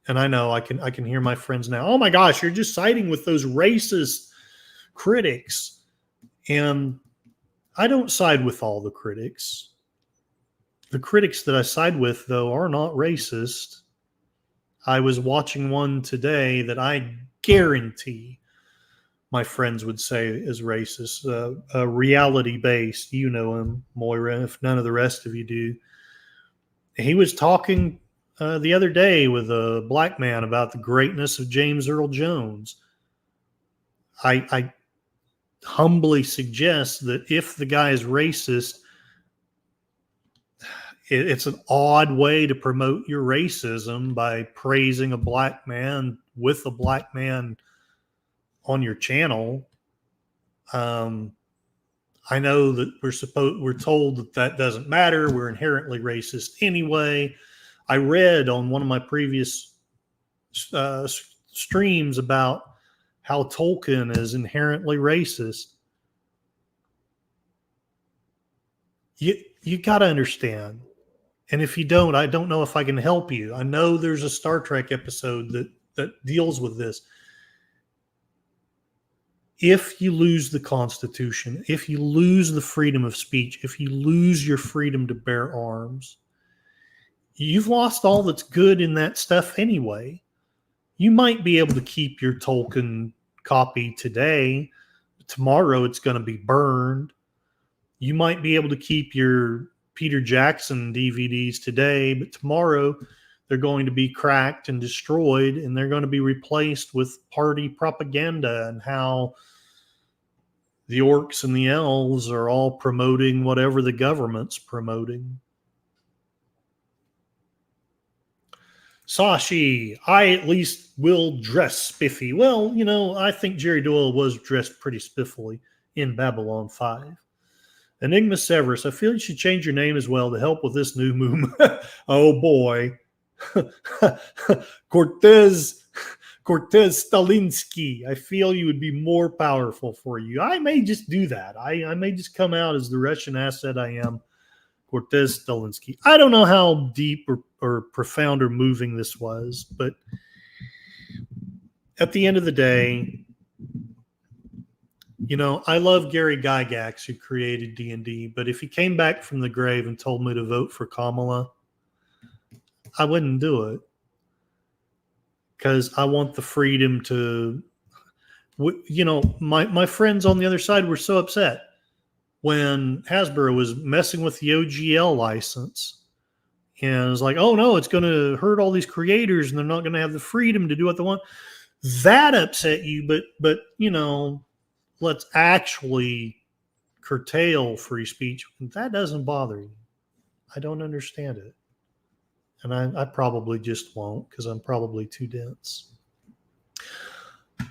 And I know I can hear my friends now. Oh my gosh, you're just siding with those racist critics. And I don't side with all the critics. The critics that I side with, though, are not racist. I was watching one today that I guarantee my friends would say is racist. Reality-based. You know him, Moira, if none of the rest of you do. He was talking the other day with a black man about the greatness of James Earl Jones. I humbly suggest that if the guy is racist, it's an odd way to promote your racism by praising a black man with a black man on your channel. I know that we're told that doesn't matter. We're inherently racist anyway. I read on one of my previous streams about how Tolkien is inherently racist. You got to understand. And if you don't, I don't know if I can help you. I know there's a Star Trek episode that deals with this. If you lose the Constitution, if you lose the freedom of speech, if you lose your freedom to bear arms, you've lost all that's good in that stuff anyway. You might be able to keep your Tolkien copy today. Tomorrow it's going to be burned. You might be able to keep your Peter Jackson DVDs today, but tomorrow they're going to be cracked and destroyed, and they're going to be replaced with party propaganda and how the orcs and the elves are all promoting whatever the government's promoting. Sashi, I at least will dress spiffy. Well, you know, I think Jerry Doyle was dressed pretty spiffily in Babylon 5. Enigma Severus, I feel you should change your name as well to help with this new movement. Oh boy. Cortez Stalinsky, I feel you would be more powerful for you. I may just do that. I may just come out as the Russian asset I am. Cortez Stalinsky. I don't know how deep or profound or moving this was, but at the end of the day, you know, I love Gary Gygax, who created D&D, but if he came back from the grave and told me to vote for Kamala, I wouldn't do it. Because I want the freedom to, you know, my friends on the other side were so upset when Hasbro was messing with the OGL license. And it's like, oh no, it's going to hurt all these creators and they're not going to have the freedom to do what they want. That upset you, but you know, let's actually curtail free speech. That doesn't bother you. I don't understand it. And I probably just won't because I'm probably too dense.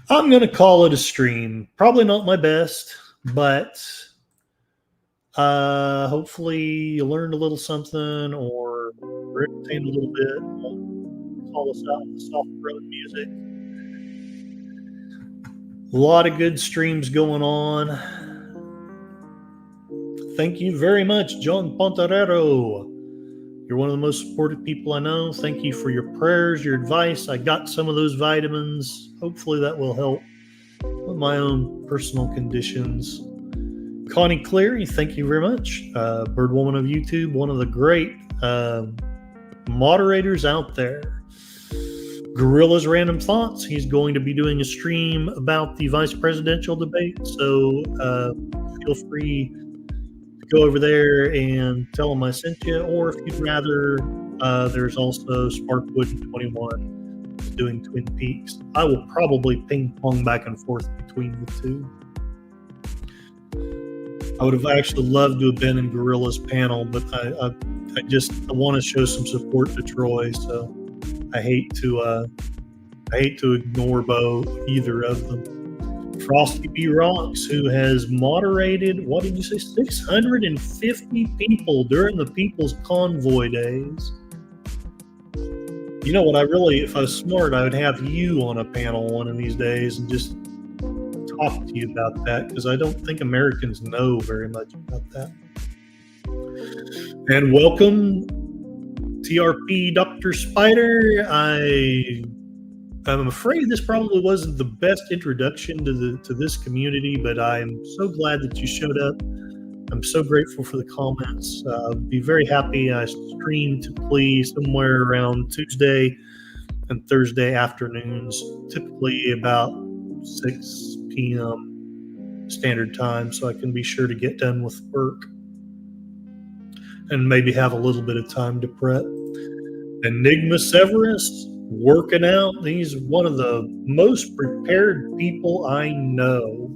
I'm going to call it a stream. Probably not my best, but hopefully you learned a little something or entertained a little bit. Call us out with soft road music. A lot of good streams going on. Thank you very much, John Pontarero. You're one of the most supportive people I know. Thank you for your prayers, your advice. I got some of those vitamins. Hopefully that will help with my own personal conditions. Connie Cleary, thank you very much. Birdwoman of YouTube, one of the great moderators out there. Gorilla's Random Thoughts. He's going to be doing a stream about the vice presidential debate. So feel free go over there and tell them I sent you, or if you'd rather, there's also Sparkwood and 21 doing Twin Peaks. I will probably ping pong back and forth between the two. I would have actually loved to have been in Gorilla's panel, but I want to show some support to Troy, so I hate to ignore either of them. Frosty B. Rocks, who has moderated, what did you say, 650 people during the People's Convoy days. You know what, if I was smart, I would have you on a panel one of these days and just talk to you about that, because I don't think Americans know very much about that. And welcome, TRP Dr. Spider. I'm afraid this probably wasn't the best introduction to this community, but I'm so glad that you showed up. I'm so grateful for the comments. Be very happy. I stream typically somewhere around Tuesday and Thursday afternoons, typically about 6 p.m. standard time, so I can be sure to get done with work and maybe have a little bit of time to prep. Enigma Severus, working out. He's one of the most prepared people I know.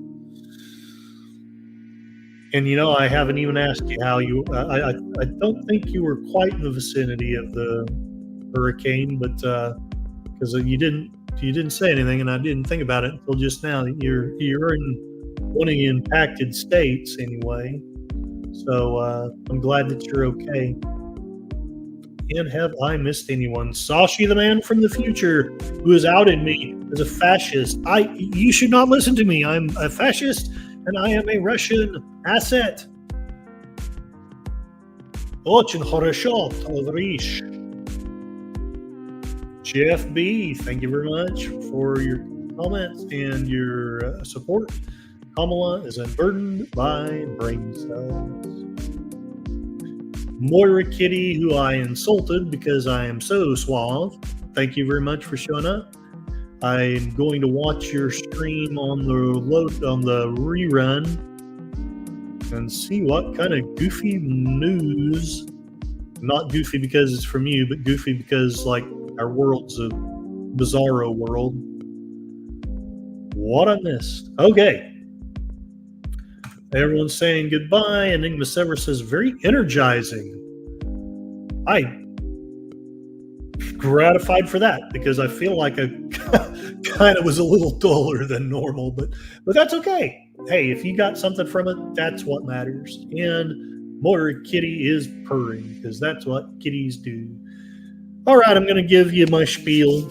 And I haven't even asked you how you. I don't think you were quite in the vicinity of the hurricane, but because you didn't say anything, and I didn't think about it until just now. You're in one of the impacted states anyway, so I'm glad that you're okay. And have I missed anyone? Sashi, the man from the future, who has outed me as a fascist. You should not listen to me. I'm a fascist, and I am a Russian asset. Очень хорошо, товарищ. Jeff B, thank you very much for your comments and your support. Kamala is unburdened by brain cells. Moira Kitty, who I insulted because I am so suave, thank you very much for showing up. I'm going to watch your stream on the rerun and see what kind of goofy news. Not goofy because it's from you, but goofy because our world's a bizarro world. What I missed. Okay. Everyone's saying goodbye. Enigma Severus says, very energizing. I'm gratified for that because I feel like I kind of was a little duller than normal, but that's okay. Hey, if you got something from it, that's what matters. And Moira Kitty is purring because that's what kitties do. All right, I'm going to give you my spiel.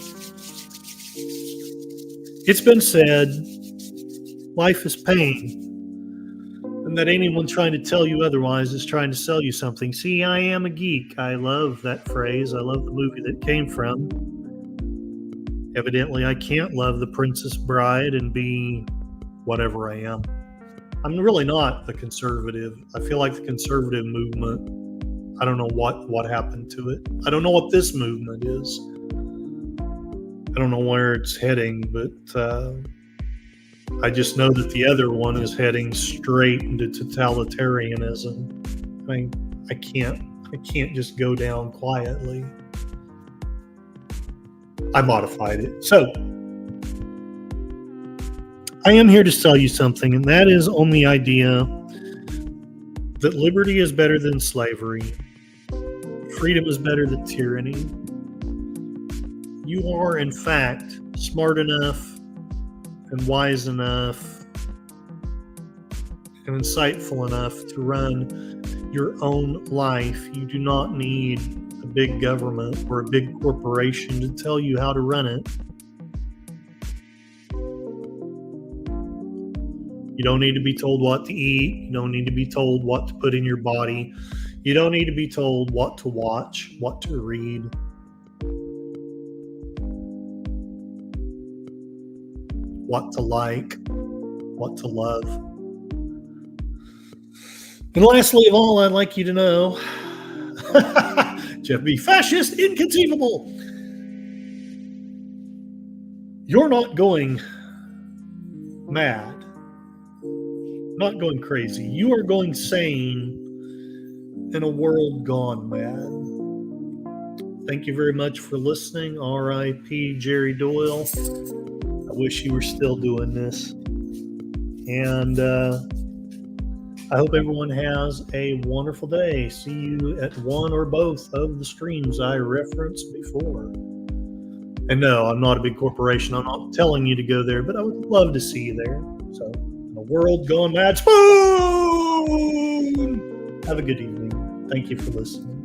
It's been said, life is pain. And that anyone trying to tell you otherwise is trying to sell you something. See, I am a geek. I love that phrase. I love the movie that came from. Evidently, I can't love The Princess Bride and be whatever I am. I'm really not a conservative. I feel like the conservative movement, I don't know what happened to it. I don't know what this movement is. I don't know where it's heading, but I just know that the other one is heading straight into totalitarianism. I mean, I can't just go down quietly. I modified it. So, I am here to sell you something, and that is on the idea that liberty is better than slavery. Freedom is better than tyranny. You are, in fact, smart enough and wise enough and insightful enough to run your own life. You do not need a big government or a big corporation to tell you how to run it. You don't need to be told what to eat. You don't need to be told what to put in your body. You don't need to be told what to watch, what to read. What to like, what to love. And lastly of all, I'd like you to know, Jeff B. Fascist, inconceivable. You're not going mad, not going crazy. You are going sane in a world gone mad. Thank you very much for listening. R.I.P. Jerry Doyle. I wish you were still doing this. And I hope everyone has a wonderful day. See you at one or both of the streams I referenced before. And no, I'm not a big corporation. I'm not telling you to go there, but I would love to see you there. So, in a world gone mad, spoon! Have a good evening. Thank you for listening.